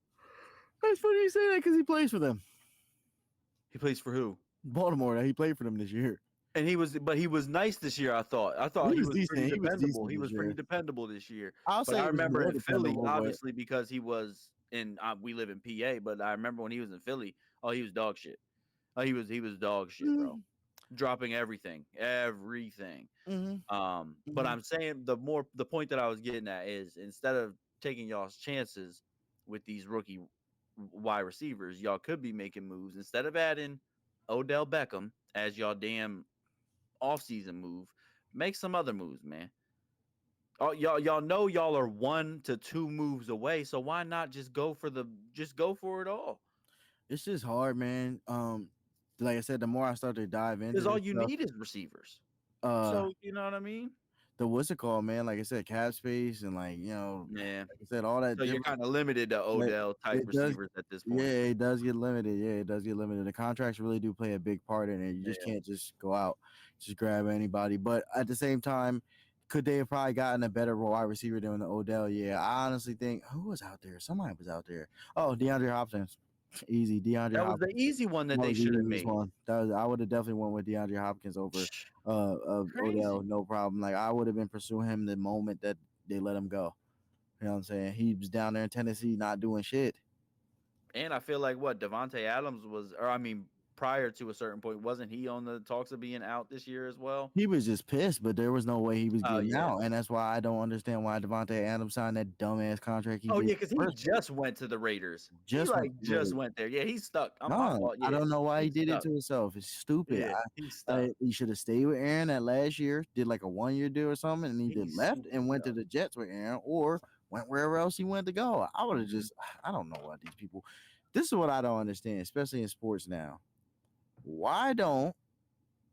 Speaker 2: That's funny you say that because he plays for them.
Speaker 4: He plays for who?
Speaker 2: Baltimore. He played for them this year.
Speaker 4: And he was nice this year. I thought he was pretty dependable. He was pretty dependable this year. I remember in Philly, obviously, because he was in. We live in PA, but I remember when he was in Philly. Oh, he was dog shit. Oh, he was dog shit, bro. Dropping everything. But I'm saying the point that I was getting at is, instead of taking y'all's chances with these rookie wide receivers, y'all could be making moves instead of adding Odell Beckham as y'all damn offseason move. Make some other moves, man. Oh, y'all know y'all are 1 to 2 moves away, so why not just go for it all?
Speaker 2: It's just hard, man. Like I said, the more I start to dive into,
Speaker 4: because all you need is receivers. So you know what I mean?
Speaker 2: What's it called, man? Like I said, cap space and like like I said, all that.
Speaker 4: So you're kind of limited to Odell type receivers at this point.
Speaker 2: Yeah, it does get limited. The contracts really do play a big part in it. You just can't just go out, just grab anybody. But at the same time, could they have probably gotten a better wide receiver than the Odell? Yeah, I honestly think who was out there? Somebody was out there. Oh, DeAndre Hopkins. Easy, DeAndre.
Speaker 4: That was the easy one that they should have made.
Speaker 2: I would have definitely went with DeAndre Hopkins over Odell, no problem. Like I would have been pursuing him the moment that they let him go. You know what I'm saying? He was down there in Tennessee not doing shit.
Speaker 4: And I feel like Devontae Adams was, prior to a certain point, wasn't he on the talks of being out this year as well?
Speaker 2: He was just pissed, but there was no way he was getting out, and that's why I don't understand why Devontae Adams signed that dumbass contract.
Speaker 4: Because he just went to the Raiders. Just went there. Yeah, he's stuck.
Speaker 2: I don't know why he did it to himself. It's stupid.
Speaker 4: Yeah, he's stuck.
Speaker 2: He should have stayed with Aaron that last year, did like a 1-year deal or something, and he left and went to the Jets with Aaron, or went wherever else he wanted to go. I would have I don't know why these people. This is what I don't understand, especially in sports now. Why don't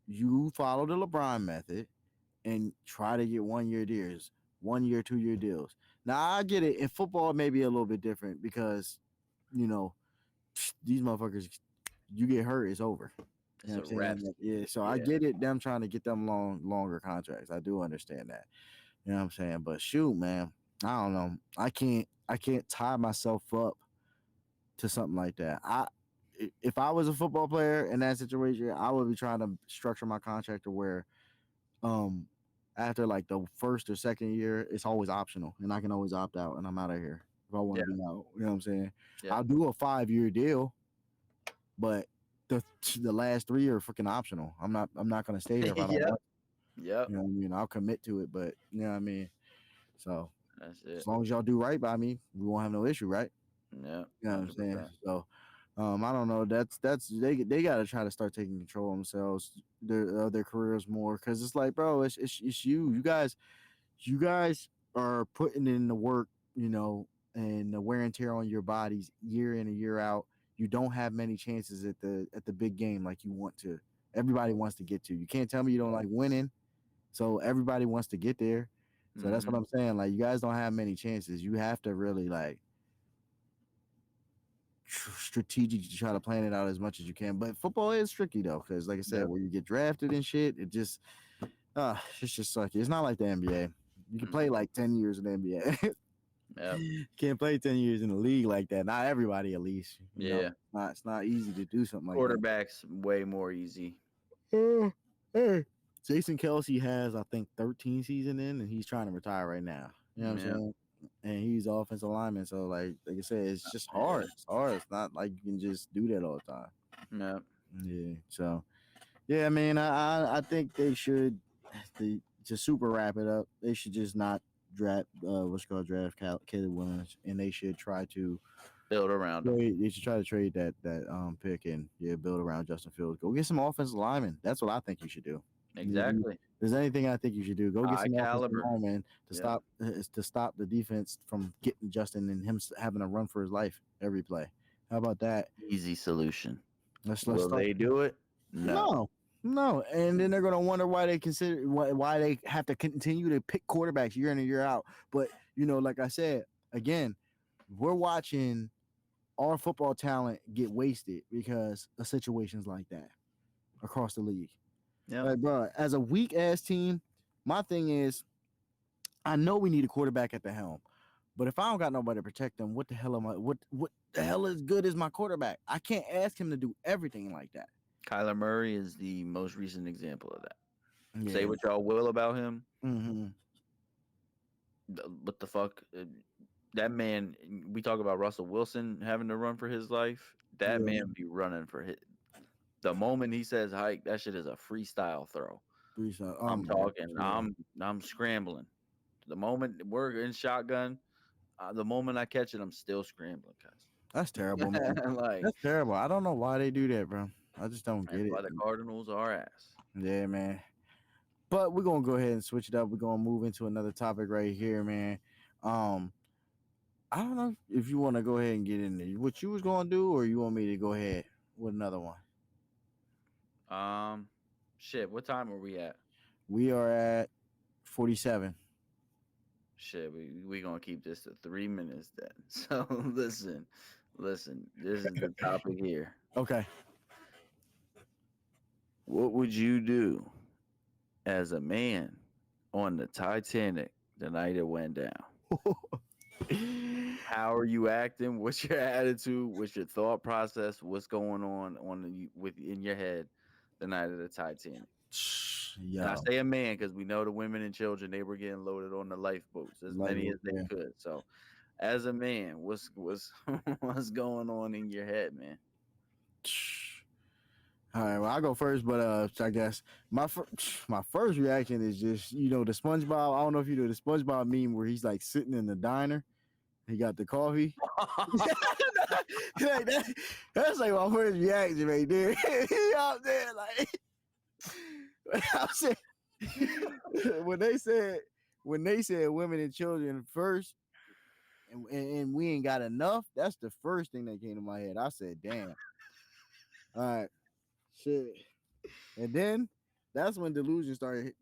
Speaker 2: you follow the LeBron method and try to get 1-year deals? 1 year, 2 year deals. Now I get it. In football, it may be a little bit different because, these motherfuckers, you get hurt, it's over. You know what I'm saying? Yeah. So I get it. Them trying to get them longer contracts. I do understand that. You know what I'm saying? But shoot, man, I don't know. I can't tie myself up to something like that. If I was a football player in that situation, I would be trying to structure my contract to where, after like the first or second year, it's always optional, and I can always opt out, and I'm out of here if I want to be out. You know what I'm saying? Yeah. I'll do a 5-year deal, but the last 3 are freaking optional. I'm not gonna stay there if I don't want.
Speaker 4: Yeah.
Speaker 2: You know what I mean? I'll commit to it, but you know what I mean. So
Speaker 4: that's it.
Speaker 2: As long as y'all do right by me, we won't have no issue, right?
Speaker 4: Yeah.
Speaker 2: You know what I'm saying? So I don't know. That's they got to try to start taking control of themselves, their careers more, because it's like, bro, it's you. You guys are putting in the work, and the wear and tear on your bodies year in and year out. You don't have many chances at the big game like you want to. Everybody wants to get to. You can't tell me you don't like winning. So everybody wants to get there. So that's what I'm saying. Like, you guys don't have many chances. You have to really like strategically try to plan it out as much as you can. But football is tricky though, because like I said, where you get drafted and shit, it's just sucky. It's not like the NBA. You can play like 10 years in the NBA. You can't play 10 years in the league like that. Not everybody, at least. You know? It's not easy to do something like that.
Speaker 4: Quarterback's way more easy.
Speaker 2: Hey. Jason Kelce has, I think, 13 seasons in, and he's trying to retire right now. You know what I'm saying? And he's offensive lineman, so like I said, it's just hard. It's hard. It's not like you can just do that all the time.
Speaker 4: No.
Speaker 2: Yeah. So, yeah, man, I think they should, to super wrap it up, they should just not draft draft Caleb Williams, and they should try to
Speaker 4: build around him.
Speaker 2: They should try to trade that pick and build around Justin Fields. Go get some offensive linemen. That's what I think you should do.
Speaker 4: Exactly.
Speaker 2: If there's anything I think you should do, go get some offensive linemen to stop the defense from getting Justin and him having to run for his life every play. How about that?
Speaker 4: Easy solution.
Speaker 2: Will
Speaker 4: they do it?
Speaker 2: No. And then they're gonna wonder why they have to continue to pick quarterbacks year in and year out. But like I said, again, we're watching our football talent get wasted because of situations like that across the league. Yeah, like, bro, as a weak ass team, my thing is, I know we need a quarterback at the helm, but if I don't got nobody to protect them, what the hell am I? What the hell is good as my quarterback? I can't ask him to do everything like that.
Speaker 4: Kyler Murray is the most recent example of that. Yeah. Say what y'all will about him.
Speaker 2: Mm-hmm.
Speaker 4: What the fuck? That man, we talk about Russell Wilson having to run for his life. That man be running for his. The moment he says hike, that shit is a freestyle throw. I'm talking. I'm scrambling. The moment we're in shotgun, the moment I catch it, I'm still scrambling.
Speaker 2: That's terrible, man. That's terrible. I don't know why they do that, bro. I just don't get it.
Speaker 4: Why the Cardinals are ass.
Speaker 2: Yeah, man. But we're gonna go ahead and switch it up. We're gonna move into another topic right here, man. I don't know if you want to go ahead and get in there. What you was gonna do, or you want me to go ahead with another one?
Speaker 4: Shit. What time are we at?
Speaker 2: We are at 47.
Speaker 4: Shit, we gonna keep this to 3 minutes then. So listen. This is the topic here.
Speaker 2: Okay.
Speaker 4: What would you do as a man on the Titanic the night it went down? How are you acting? What's your attitude? What's your thought process? What's going on in your head the night of the Titanic? And I say a man because we know the women and children, they were getting loaded on the lifeboats, as many as they could. So, as a man, what's what's going on in your head, man?
Speaker 2: All right, well, I'll go first, but I guess my first reaction is just, the SpongeBob. I don't know if you know the SpongeBob meme where he's like sitting in the diner. He got the coffee. That's like my first reaction right there. He out there like I said, when they said women and children first, and we ain't got enough. That's the first thing that came to my head. I said, damn. All right, shit. And then that's when delusion started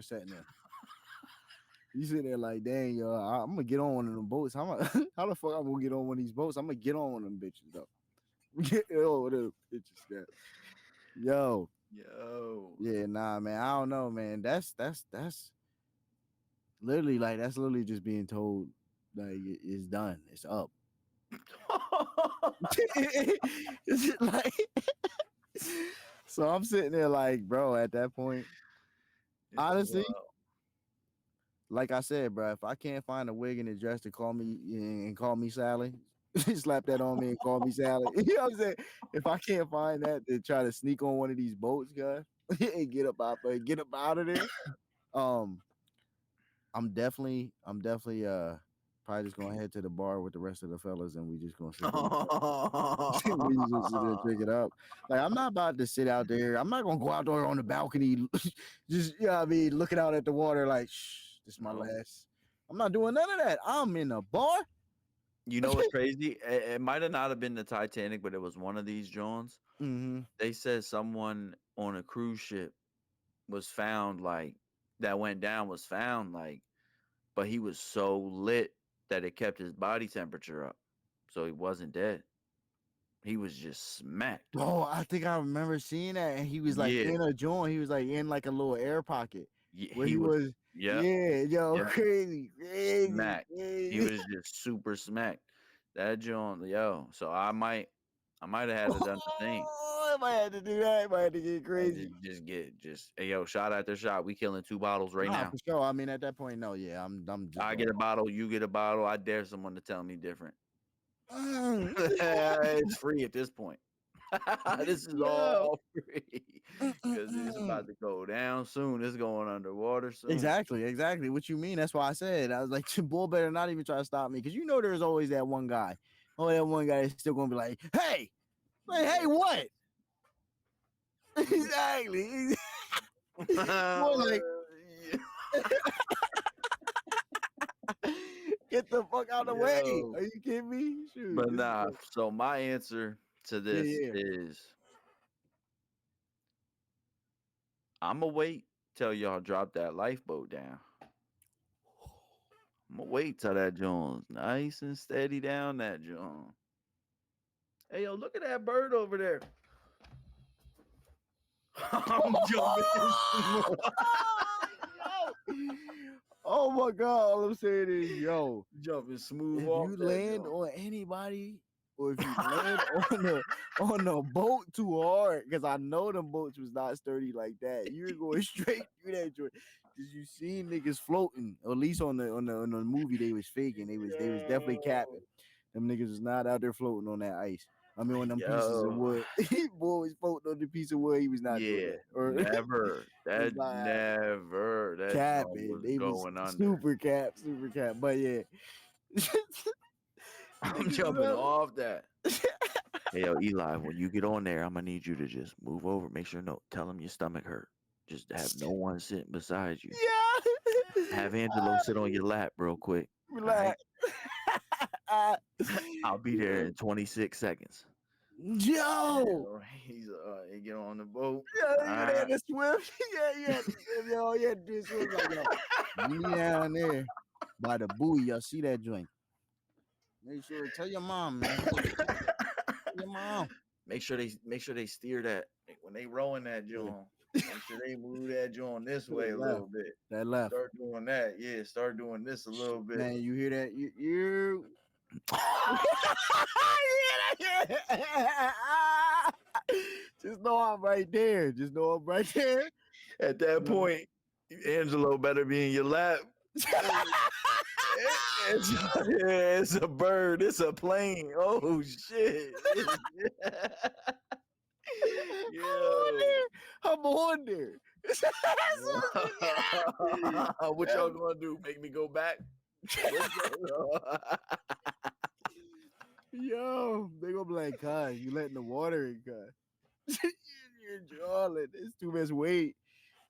Speaker 2: setting in. You sitting there like, dang, yo, I'm gonna get on one of them boats. How the fuck I'm gonna get on one of these boats? I'm gonna get on one of them bitches though. Yo, what up, bitches? That. Yo, yeah, nah, man. I don't know, man. That's literally like that's literally just being told like it's done, it's up. It's like, so I'm sitting there like, bro, at that point, honestly, like I said, bro, if I can't find a wig and a dress to call me Sally, slap that on me and call me Sally. You know what I'm saying? If I can't find that to try to sneak on one of these boats, guys, and get up out of there. I'm definitely probably just gonna head to the bar with the rest of the fellas and we just gonna sit there. We just sit there and drink it up. Like I'm not about to sit out there. I'm not gonna go out there on the balcony, just you know what I mean, looking out at the water like, shh, this is my last. I'm not doing none of that. I'm in a bar.
Speaker 4: You know what's crazy? It might have not have been the Titanic, but it was one of these Johns.
Speaker 2: Mm-hmm.
Speaker 4: They said someone on a cruise ship was found like that went down was found like, but he was so lit that it kept his body temperature up, so he wasn't dead. He was just smacked.
Speaker 2: Oh, I think I remember seeing that, and he was like in a joint. He was like in like a little air pocket.
Speaker 4: Yeah, he was.
Speaker 2: Yeah, yo, crazy.
Speaker 4: Smacked. He was just super smacked. That joint, yo. So I might have had to done the thing.
Speaker 2: I might have to do that. I might have to get crazy.
Speaker 4: Just hey, yo, shot after shot. We killing 2 bottles right now.
Speaker 2: For sure. I mean, at that point, no, yeah, I'm just.
Speaker 4: I get a bottle, you get a bottle. I dare someone to tell me different. It's free at this point. This is all free because it's about to go down soon. It's going underwater soon.
Speaker 2: Exactly. What you mean? That's why I said I was like, bull better not even try to stop me because you know there's always that one guy. Oh, that one guy is still gonna be like, hey, what? Exactly. More like, get the fuck out of the way. Are you kidding me? Shoot,
Speaker 4: but nah. So my answer to this is I'm gonna wait till y'all drop that lifeboat down. I'm gonna wait till that joint's nice and steady down that joint. Hey, yo, look at that bird over there. I'm jumping.
Speaker 2: Oh my God! All I'm saying is, yo,
Speaker 4: jumping smooth.
Speaker 2: If
Speaker 4: off
Speaker 2: you land on anybody, or if you land on the boat too hard, because I know them boats was not sturdy like that. You're going straight through that joint. Cause you seen niggas floating, or at least on the movie they was faking. They was definitely capping. Them niggas was not out there floating on that ice. I mean, on them pieces of wood. Boy was floating on the piece of wood. He was not doing that. Or,
Speaker 4: never. That never. That
Speaker 2: capping. They was
Speaker 4: going under.
Speaker 2: Super cap. But yeah.
Speaker 4: I'm jumping off that. Hey, yo, Eli, when you get on there, I'm gonna need you to just move over. Make sure tell him your stomach hurt. Just have no one sitting beside you.
Speaker 2: Yeah.
Speaker 4: Have Angelo sit on your lap real quick.
Speaker 2: Relax.
Speaker 4: Right? I'll be there in 26 seconds.
Speaker 2: Yo,
Speaker 4: he's get on the boat.
Speaker 2: Yeah, you had to swim. Yo, you had to swim like yo. Me down there by the buoy. Y'all see that joint? Make sure tell your mom, man. Your mom.
Speaker 4: Make sure they steer that when they rowing that joint. Make sure they move that joint this way a little bit.
Speaker 2: That left.
Speaker 4: Start doing that. Yeah, start doing this a little bit.
Speaker 2: Man, you hear that? You Just know I'm right there.
Speaker 4: At that point, Angelo better be in your lap. It's a bird. It's a plane. Oh shit.
Speaker 2: I'm on there.
Speaker 4: What y'all gonna do? Make me go back?
Speaker 2: Yo, they gonna be like, "God, you letting the water in, God." You're drawing. It's too much weight.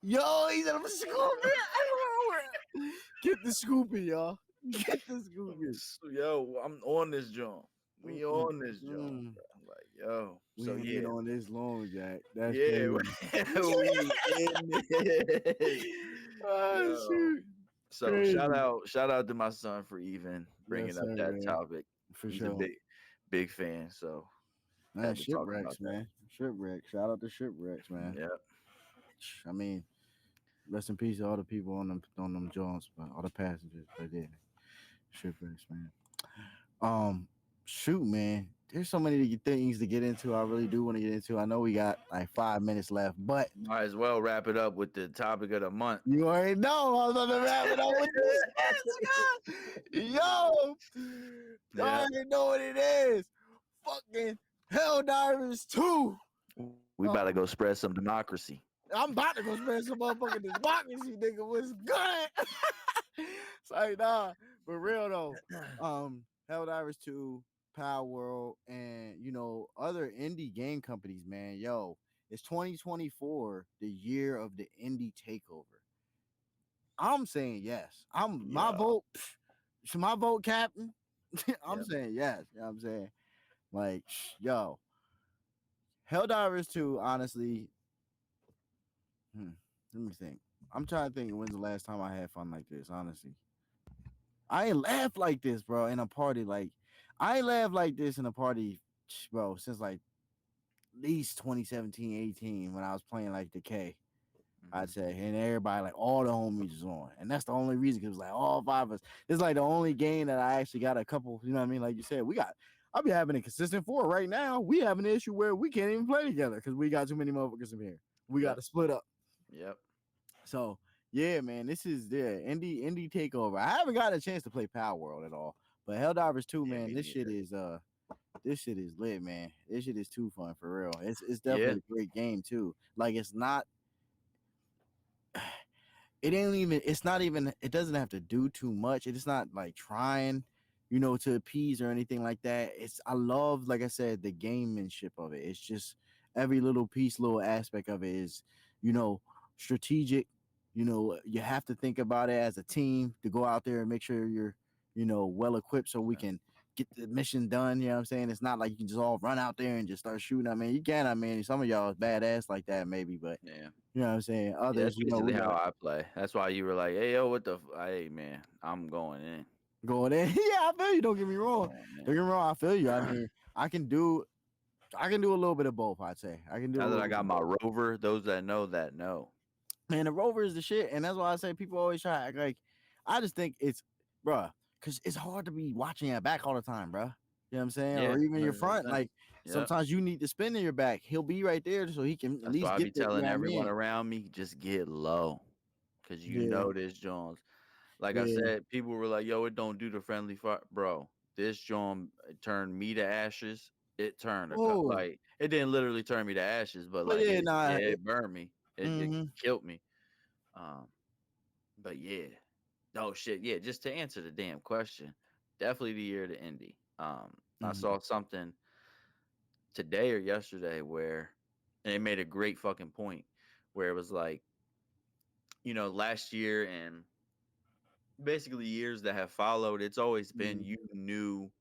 Speaker 2: Yo, he's in a scooping. Get the scooping, y'all. Get the scooping.
Speaker 4: Yo, I'm on this joint. We on this joint. I'm like, yo.
Speaker 2: We
Speaker 4: so
Speaker 2: ain't
Speaker 4: yeah,
Speaker 2: been on this long, Jack. That's
Speaker 4: we in
Speaker 2: Oh shoot.
Speaker 4: So shout out to my son for even bringing
Speaker 2: Yes,
Speaker 4: up
Speaker 2: sir,
Speaker 4: that
Speaker 2: man.
Speaker 4: topic.
Speaker 2: For
Speaker 4: He's a
Speaker 2: sure.
Speaker 4: big fan, so
Speaker 2: Man,
Speaker 4: had to talk about
Speaker 2: shipwrecks,
Speaker 4: that.
Speaker 2: man. Shipwrecks. Shout out to shipwrecks, man.
Speaker 4: Yeah.
Speaker 2: I mean, rest in peace to all the people on them joints, but all the passengers. But yeah, shipwrecks, man. Shoot, man. There's so many things to get into. I really do want to get into. I know we got like 5 minutes left, but
Speaker 4: Might as well wrap it up with the topic of the month.
Speaker 2: you already know I was going to wrap it up with this. Yo, you already know what it is. Fucking Helldivers 2.
Speaker 4: We about to go spread some democracy.
Speaker 2: I'm about to go spread some motherfucking democracy, nigga. What's good? It's like, nah, but real though. Helldivers 2, Palworld, and other indie game companies, man. Yo, it's 2024, the year of the indie takeover. I'm saying yes. My vote. My vote, Captain. I'm saying yes. You know what I'm saying? Like, yo, Helldivers 2, honestly. Let me think. I'm trying to think when's the last time I had fun like this, honestly. I ain't laughed like this, bro, in a party. Like, I ain't laughed like this in a party, bro, since like at least 2017, 18, when I was playing like the K. I'd say, and everybody, like all the homies is on. And that's the only reason, because like all 5 of us. It's like the only game that I actually got a couple, you know what I mean? Like you said, I'll be having a consistent 4 right now. We have an issue where we can't even play together because we got too many motherfuckers in here. We got to split up.
Speaker 4: Yep.
Speaker 2: So yeah, man, this is indie takeover. I haven't got a chance to play Palworld at all, but Helldivers 2, man, this shit is lit, man. This shit is too fun for real. It's definitely a great game too. Like it doesn't have to do too much. It's not like trying, to appease or anything like that. I love, like I said, the gamemanship of it. It's just every little piece, little aspect of it is, strategic. You have to think about it as a team to go out there and make sure you're, well equipped so we can get the mission done. You know what I'm saying? It's not like you can just all run out there and just start shooting. I mean, you can. I mean, some of y'all is badass like that, maybe, but
Speaker 4: yeah.
Speaker 2: You know what I'm saying? Others,
Speaker 4: that's basically how I play. That's why you were like, "Hey, yo, hey, man, I'm going in."
Speaker 2: Going in. Yeah, I feel you. Don't get me wrong. Don't get me wrong. I feel you. I mean, I can do a little bit of both. I'd say I can do.
Speaker 4: Now that I got my rover, those that know.
Speaker 2: Man, the rover is the shit, and that's why I say people always try to act like. I just think it's, bruh, because it's hard to be watching your back all the time, bruh. You know what I'm saying?
Speaker 4: Yeah,
Speaker 2: or even your
Speaker 4: 100%.
Speaker 2: front. Like sometimes you need to spin in your back. He'll be right there so he can at least
Speaker 4: why I
Speaker 2: get
Speaker 4: be telling everyone around me, just get low, because you know this Jones. Like I said, people were like, "Yo, it don't do the friendly fire, bro." This John turned me to ashes. It turned like it didn't literally turn me to ashes, but like it burned me. It killed me. But yeah, no shit. Yeah, just to answer the damn question, definitely the year to indie. I saw something today or yesterday and it made a great fucking point where it was like, last year and basically years that have followed, it's always been you knew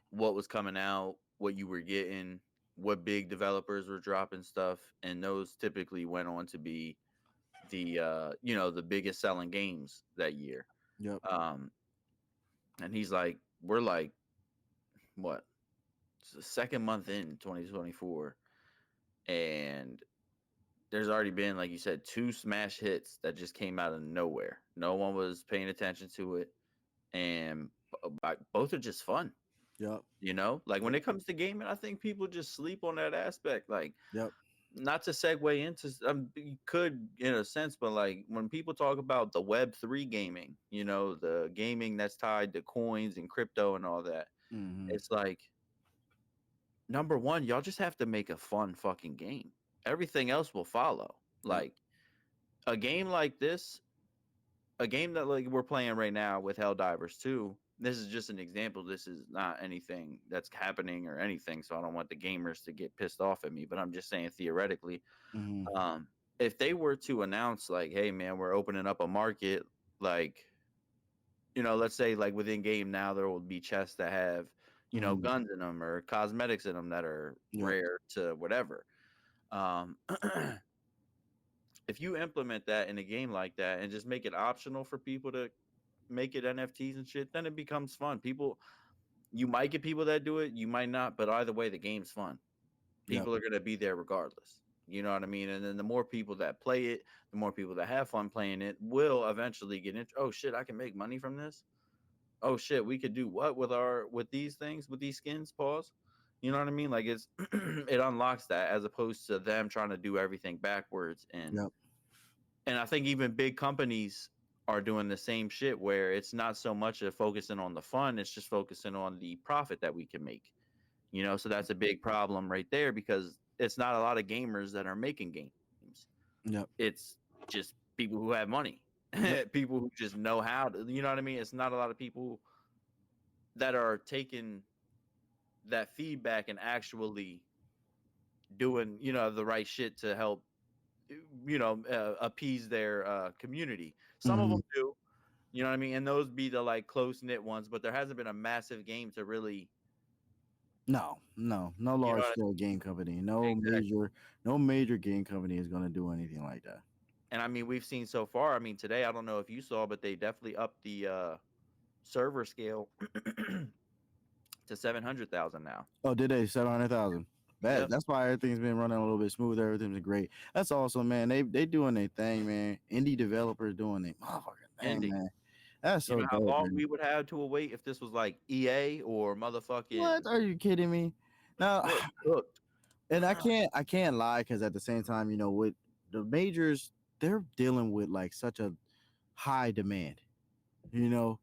Speaker 4: what was coming out, what you were getting, what big developers were dropping stuff, and those typically went on to be the the biggest selling games that year.
Speaker 2: Yep.
Speaker 4: And he's like, we're like, what? It's the second month in 2024, and there's already been, like you said, 2 smash hits that just came out of nowhere. No one was paying attention to it, and both are just fun.
Speaker 2: Yep.
Speaker 4: Like when it comes to gaming, I think people just sleep on that aspect. Like,
Speaker 2: yep.
Speaker 4: Not to segue into, you could in a sense, but like when people talk about the Web3 gaming, the gaming that's tied to coins and crypto and all that, it's like, number one, y'all just have to make a fun fucking game. Everything else will follow. Like a game like this, a game that like we're playing right now with Helldivers 2, this is just an example. This is not anything that's happening or anything, so I don't want the gamers to get pissed off at me, but I'm just saying theoretically, if they were to announce like, hey man, we're opening up a market, like, let's say like within game now there will be chests that have, guns in them or cosmetics in them that are rare to whatever. if you implement that in a game like that and just make it optional for people to make it NFTs and shit, then it becomes fun. You might get people that do it, you might not, but either way, the game's fun. People are going to be there regardless. You know what I mean? And then the more people that play it, the more people that have fun playing it will eventually get into, oh shit, I can make money from this. Oh shit, we could do what with these things, with these skins, pause. You know what I mean? Like it's it unlocks that as opposed to them trying to do everything backwards. And I think even big companies are doing the same shit where it's not so much of focusing on the fun, it's just focusing on the profit that we can make. You know, so that's a big problem right there because it's not a lot of gamers that are making games. It's just people who have money, people who just know how to, you know what I mean? It's not a lot of people that are taking that feedback and actually doing, you know, the right shit to help, you know, appease their community. Some of them do, you know what I mean? And those be the like close knit ones, but there hasn't been a massive game to really.
Speaker 2: No large scale game company, no major game company is going to do anything like that.
Speaker 4: And I mean, we've seen so far. I mean, today I don't know if you saw, but they definitely upped the server scale to 700,000 now.
Speaker 2: Oh, did they? 700,000. Bad. Yep. That's why everything's been running a little bit smoother. Everything's been great. That's awesome, man. They doing their thing, man. Indie developers doing their motherfucking thing, man. That's so.
Speaker 4: You know how long we would have to wait if this was like EA or motherfucking.
Speaker 2: What? Are you kidding me? Now, and I can't lie because at the same time, you know, with the majors, they're dealing with like such a high demand. You know,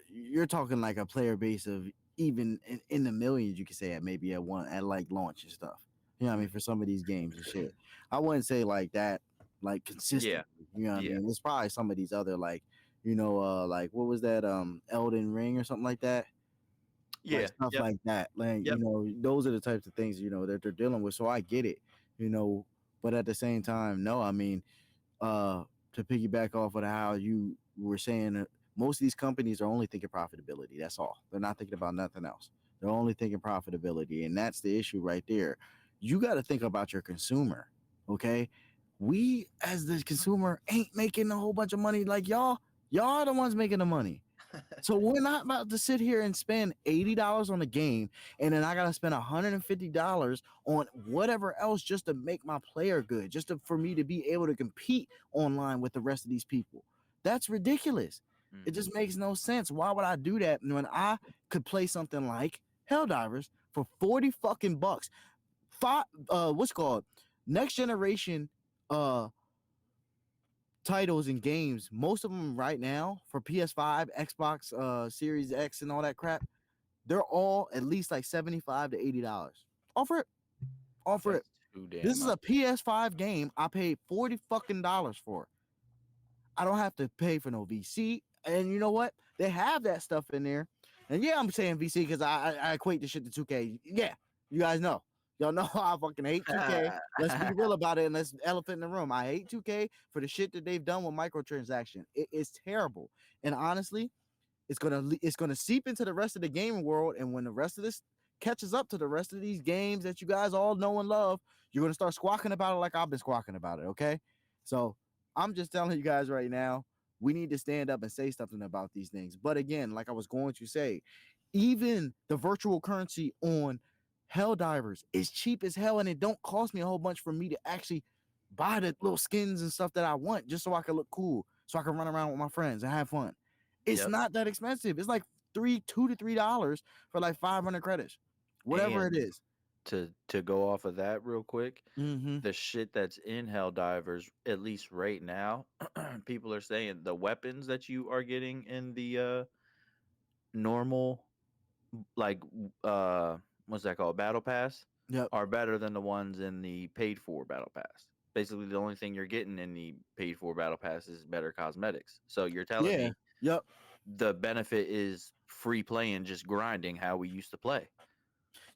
Speaker 2: you're talking like a player base of even in the millions, you could say at maybe at like launch and stuff. You know what I mean? For some of these games and shit. I wouldn't say like that, like consistent. Yeah. You know what I mean? It's probably some of these other like, you know, like what was that, Elden Ring or something like that?
Speaker 4: Yeah.
Speaker 2: Like stuff like that. Like, you know, those are the types of things, you know, that they're dealing with. So I get it, you know, but at the same time, no, I mean, to piggyback off of how you were saying, most of these companies are only thinking profitability. That's all. They're not thinking about nothing else. They're only thinking profitability. And that's the issue right there. You got to think about your consumer. Okay. We as the consumer ain't making a whole bunch of money like y'all. Y'all are the ones making the money. So we're not about to sit here and spend $80 on a game and then I got to spend $150 on whatever else just to make my player good, just for me to be able to compete online with the rest of these people. That's ridiculous. It just makes no sense. Why would I do that when I could play something like Helldivers for 40 fucking bucks? What's called next generation titles and games, most of them right now for PS5, Xbox Series X and all that crap, they're all at least like $75 to $80. Offer it. This is a PS5 game I paid $40 fucking for. I don't have to pay for no VC. And you know what? They have that stuff in there. And yeah, I'm saying VC because I equate this shit to 2K. Yeah, you guys know. Y'all know I fucking hate 2K. Let's be real about it and let's elephant in the room. I hate 2K for the shit that they've done with microtransaction. It is terrible. And honestly, it's gonna seep into the rest of the gaming world. And when the rest of this catches up to the rest of these games that you guys all know and love, you're gonna start squawking about it like I've been squawking about it. Okay, so I'm just telling you guys right now, we need to stand up and say something about these things. But again, like I was going to say, even the virtual currency on Helldivers is cheap as hell, and it don't cost me a whole bunch for me to actually buy the little skins and stuff that I want just so I can look cool, so I can run around with my friends and have fun. It's not that expensive. It's like $2 to $3 for like 500 credits, whatever it is.
Speaker 4: To go off of that real quick, the shit that's in Helldivers, at least right now, people are saying the weapons that you are getting in the normal, like what's that called, battle pass, are better than the ones in the paid for battle pass. Basically, the only thing you're getting in the paid for battle pass is better cosmetics. So you're telling me, the benefit is free playing, just grinding how we used to play.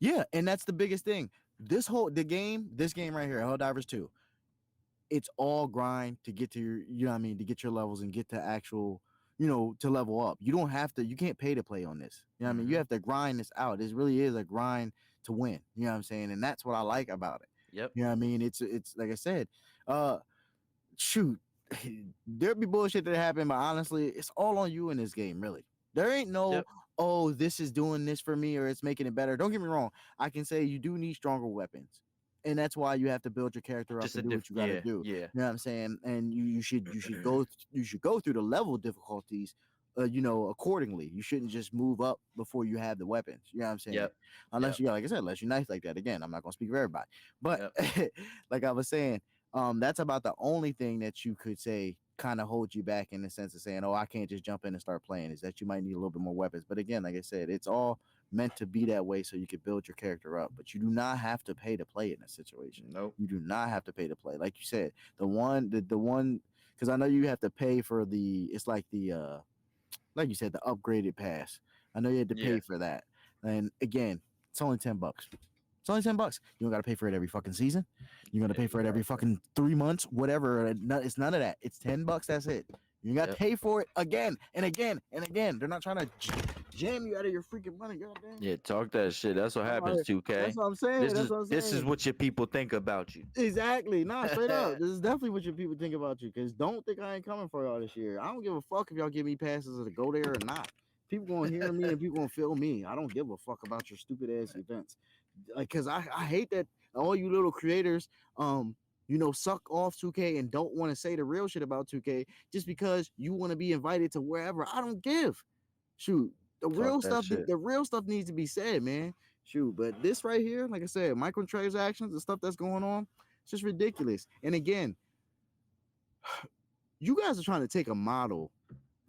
Speaker 2: Yeah, and that's the biggest thing. This game right here, Helldivers 2, it's all grind to get to your, you know what I mean, to get your levels and get to actual, you know, to level up. You don't have to, you can't pay to play on this. You know what I mean? You have to grind this out. This really is a grind to win. You know what I'm saying? And that's what I like about it.
Speaker 4: Yep.
Speaker 2: You know what I mean? It's like I said, shoot, there'll be bullshit that happen, but honestly, it's all on you in this game, really. There ain't no, oh, this is doing this for me or it's making it better. Don't get me wrong. I can say you do need stronger weapons. And that's why you have to build your character up and do what you gotta do.
Speaker 4: Yeah.
Speaker 2: You know what I'm saying? And you should go through the level difficulties, accordingly. You shouldn't just move up before you have the weapons. You know what I'm saying? Unless you, like I said, unless you're nice like that. Again, I'm not gonna speak for everybody, but like I was saying, that's about the only thing that you could say kind of hold you back in the sense of saying, oh, I can't just jump in and start playing, is that you might need a little bit more weapons. But again, like I said, it's all meant to be that way so you can build your character up, but you do not have to pay to play in a situation.
Speaker 4: Nope.
Speaker 2: You do not have to pay to play. Like you said, the one, because I know you have to pay for it's like the, like you said, the upgraded pass. I know you had to pay for that. And again, it's only $10. It's only $10. You don't got to pay for it every fucking season. You're going to pay for it every fucking 3 months, whatever. It's none of that. It's $10. That's it. You got to pay for it again and again and again. They're not trying to jam you out of your freaking money. Goddamn.
Speaker 4: Yeah, talk that shit. That's what happens, 2K.
Speaker 2: That's what I'm saying.
Speaker 4: This is what your people think about you.
Speaker 2: Exactly. Nah, straight up. This is definitely what your people think about you. Because don't think I ain't coming for y'all this year. I don't give a fuck if y'all give me passes to go there or not. People gonna hear me and people gonna feel me. I don't give a fuck about your stupid ass events. Like, cause I hate that all you little creators, suck off 2K and don't want to say the real shit about 2K just because you want to be invited to wherever. I don't give. Shoot, the real stuff needs to be said, man. Shoot, but this right here, like I said, microtransactions, the stuff that's going on, it's just ridiculous. And again, you guys are trying to take a model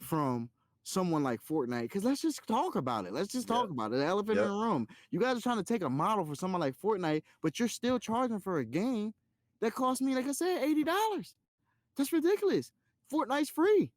Speaker 2: from someone like Fortnite, because let's just talk about it. Let's just talk about it. The elephant in the room. You guys are trying to take a model for someone like Fortnite, but you're still charging for a game that cost me, like I said, $80. That's ridiculous. Fortnite's free.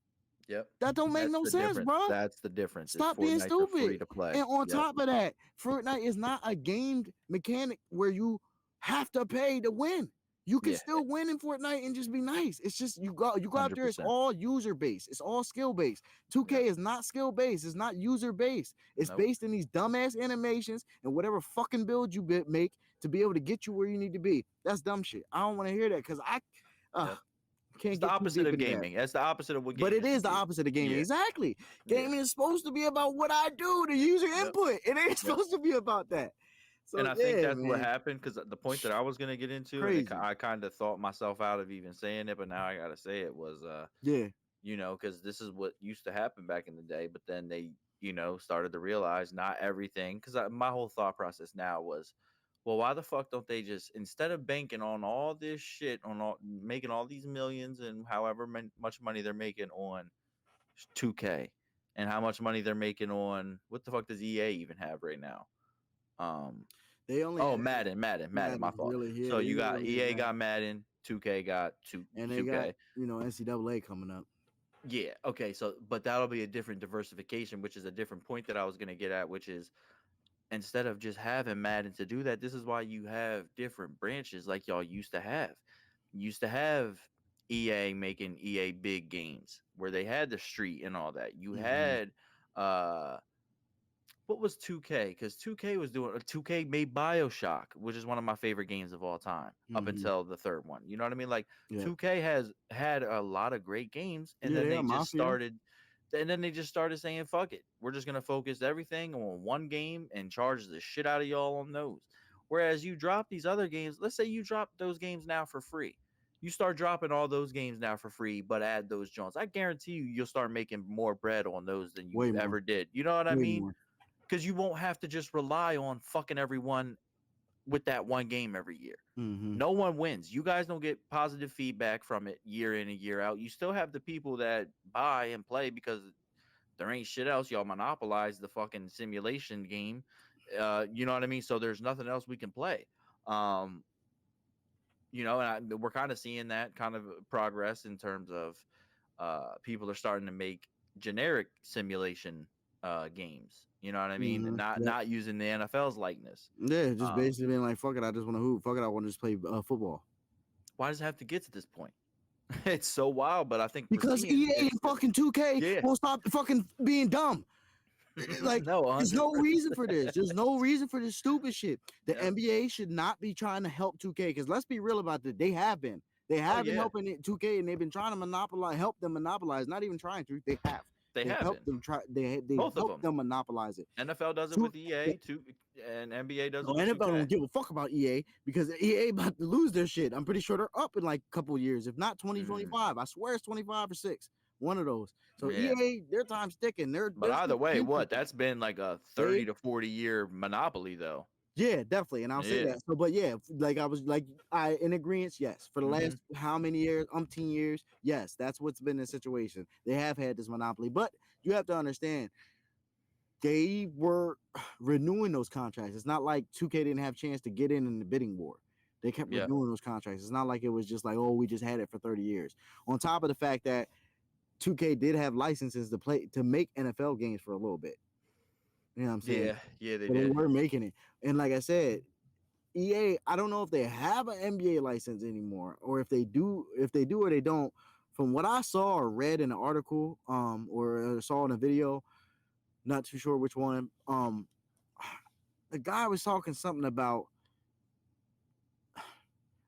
Speaker 4: Yep.
Speaker 2: That don't make no sense, bro.
Speaker 4: That's the difference.
Speaker 2: Stop being stupid. And on top of that, Fortnite is not a game mechanic where you have to pay to win. You can still win in Fortnite and just be nice. It's just you go out there. It's all user based. It's all skill based. 2K is not skill based. It's not user based. It's based in these dumbass animations and whatever fucking build you make to be able to get you where you need to be. That's dumb shit. I don't want to hear that because I can't.
Speaker 4: It's the opposite of gaming. That's the opposite of what gaming.
Speaker 2: But it is the opposite of gaming. Exactly. Gaming is supposed to be about what I do, the user input. It ain't supposed to be about that. So,
Speaker 4: and I think that's what happened, because the point that I was going to get into, I kind of thought myself out of even saying it, but now I got to say it, was, because this is what used to happen back in the day, but then they, started to realize not everything, because my whole thought process now was, well, why the fuck don't they just, instead of banking on all this shit, making all these millions and however much money they're making on 2K, and how much money they're making on, what the fuck does EA even have right now?
Speaker 2: They only
Speaker 4: Madden, my fault. Really, so you got EA got Madden, 2K got
Speaker 2: and they
Speaker 4: 2K.
Speaker 2: Got NCAA coming up.
Speaker 4: Yeah, okay, so but that'll be a different diversification, which is a different point that I was gonna get at, which is instead of just having Madden to do that, this is why you have different branches like y'all used to have. You used to have EA making EA big games where they had the street and all that. You had what was 2K? Because 2K made BioShock, which is one of my favorite games of all time, up until the third one. You know what I mean? Like 2K has had a lot of great games, and then they just started saying, fuck it. We're just gonna focus everything on one game and charge the shit out of y'all on those. Whereas you drop these other games, let's say you drop those games now for free. You start dropping all those games now for free, but add those joints. I guarantee you'll start making more bread on those than you ever did. You know what I mean? Because you won't have to just rely on fucking everyone with that one game every year. No one wins. You guys don't get positive feedback from it year in and year out. You still have the people that buy and play because there ain't shit else. Y'all monopolize the fucking simulation game. You know what I mean? So there's nothing else we can play. And we're kind of seeing that kind of progress in terms of people are starting to make generic simulation games. You know what I mean? Not using the NFL's likeness.
Speaker 2: Yeah, just basically being like, fuck it, I just want to hoop. Fuck it, I want to just play football.
Speaker 4: Why does it have to get to this point? It's so wild, but I think
Speaker 2: because EA and fucking 2K will stop fucking being dumb. Like, there's no reason for this. There's no reason for this stupid shit. The NBA should not be trying to help 2K, because let's be real about it. They have been. They have been helping it 2K, and they've been trying to help them monopolize. Not even trying to. They have.
Speaker 4: They have
Speaker 2: helped them try. They
Speaker 4: both
Speaker 2: helped them monopolize it.
Speaker 4: NFL does it with EA, and NBA does it with 2K.
Speaker 2: NFL don't give a fuck about EA because EA about to lose their shit. I'm pretty sure they're up in like a couple of years, if not 2025. I swear it's 25 or 6. One of those. So EA, their time's ticking.
Speaker 4: But either way, that's been like a 30 to 40 year monopoly, though.
Speaker 2: Yeah, definitely, and I'll say that. So, but yeah, like I was in agreement. Yes, for the last how many years, umpteen years, yes, that's what's been the situation. They have had this monopoly, but you have to understand, they were renewing those contracts. It's not like 2K didn't have a chance to get in the bidding war. They kept renewing those contracts. It's not like it was just like, oh, we just had it for 30 years. On top of the fact that 2K did have licenses to make NFL games for a little bit. You know what I'm saying?
Speaker 4: Yeah, they
Speaker 2: did.
Speaker 4: They
Speaker 2: were making it. And like I said, EA, I don't know if they have an NBA license anymore, or if they do or they don't. From what I saw or read in an article, or saw in a video, not too sure which one, the guy was talking something about,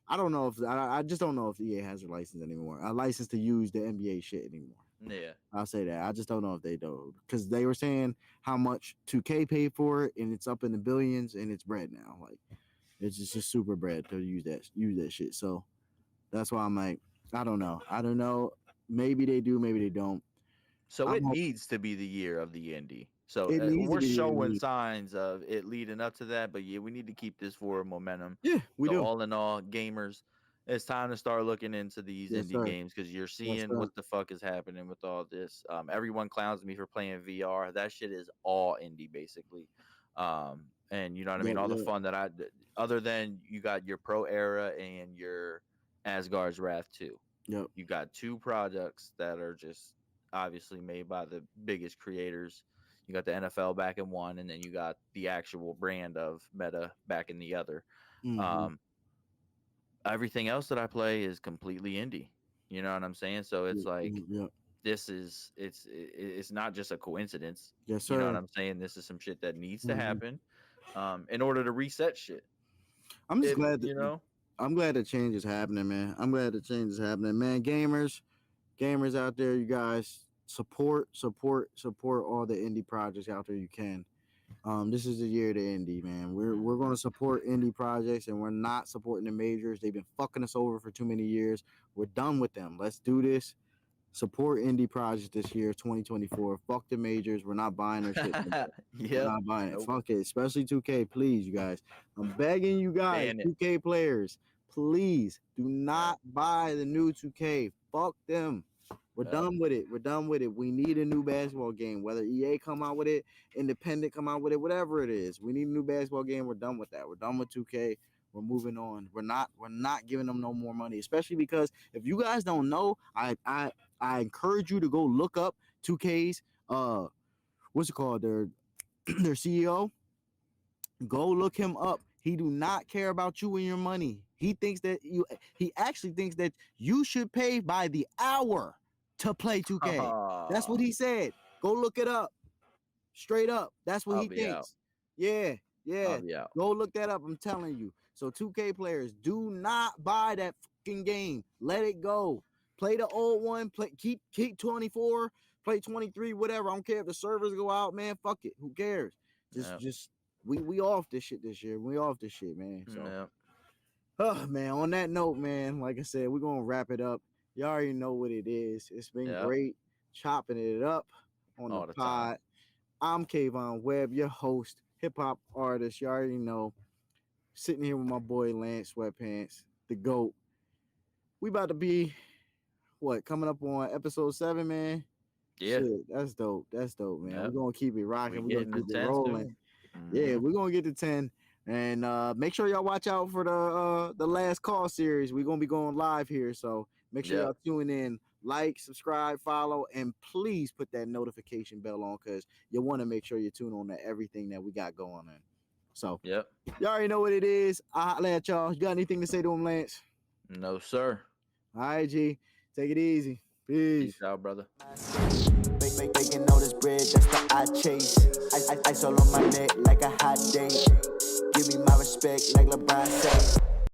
Speaker 2: I don't know if I just don't know if EA has a license anymore, a license to use the NBA shit anymore.
Speaker 4: Yeah,
Speaker 2: I'll say that. I just don't know if they do, because they were saying how much 2K paid for it, and it's up in the billions, and it's bread now. Like, it's just super bread to use that shit. So that's why I'm like, I don't know. Maybe they do, maybe they don't.
Speaker 4: So it needs to be the year of the indie. So we're showing signs of it leading up to that, but we need to keep this forward momentum.
Speaker 2: Yeah, we do.
Speaker 4: All in all, gamers, it's time to start looking into these indie games, because you're seeing what the fuck is happening with all this. Everyone clowns me for playing VR. That shit is all indie, basically. And you know what I mean? All the fun that other than you got your Pro Era and your Asgard's Wrath 2.
Speaker 2: Yep.
Speaker 4: You got 2 projects that are just obviously made by the biggest creators. You got the NFL back in one, and then you got the actual brand of Meta back in the other. Everything else that I play is completely indie. You know what I'm saying? So it's like, it's not just a coincidence.
Speaker 2: Yes, sir.
Speaker 4: You know what I'm saying? This is some shit that needs to happen in order to reset shit.
Speaker 2: I'm just glad that, I'm glad the change is happening, man. I'm glad the change is happening, man. Gamers out there, you guys, support all the indie projects out there you can. This is the year to indie, man. We're going to support indie projects, and we're not supporting the majors. They've been fucking us over for too many years. We're done with them. Let's do this. Support indie projects this year, 2024. Fuck the majors. We're not buying their shit. We're not buying it. Fuck it. Especially 2K, please, you guys. I'm begging you guys, 2K players, please do not buy the new 2K. Fuck them. We're done with it. We're done with it. We need a new basketball game. Whether EA come out with it, Independent come out with it, whatever it is. We need a new basketball game. We're done with that. We're done with 2K. We're moving on. We're not giving them no more money, especially because if you guys don't know, I encourage you to go look up 2K's what's it called? Their CEO. Go look him up. He do not care about you and your money. He actually thinks that you should pay by the hour to play 2K. That's what he said. Go look it up. Straight up. That's what he thinks. Yeah. Go look that up. I'm telling you. So 2K players, do not buy that fucking game. Let it go. Play the old one. Keep 24. Play 23. Whatever. I don't care if the servers go out, man. Fuck it. Who cares? We off this shit this year. We off this shit, man. So, oh man. On that note, man. Like I said, we're gonna wrap it up. You already know what it is. It's been great chopping it up on the pod. I'm Kayvon Webb, your host, hip hop artist. You already know. Sitting here with my boy Lance Sweatpants, the GOAT. We about to be coming up on episode 7, man.
Speaker 4: Yeah,
Speaker 2: shit, that's dope. That's dope, man. We're gonna keep it rocking. We're gonna keep it rolling. Yeah, we're gonna get to 10. And make sure y'all watch out for the last call series. We're gonna be going live here, so make sure y'all tune in, like, subscribe, follow, and please put that notification bell on, because you want to make sure you tune on to everything that we got going on. So y'all already know what it is. I'll holla at y'all. You got anything to say to him, Lance?
Speaker 4: No, sir.
Speaker 2: All right, G. Take it easy. Peace
Speaker 4: out, brother.
Speaker 3: Baking all this bread, that's the I chase. Ice all on my neck like a hot date. Give me my respect like LeBron says.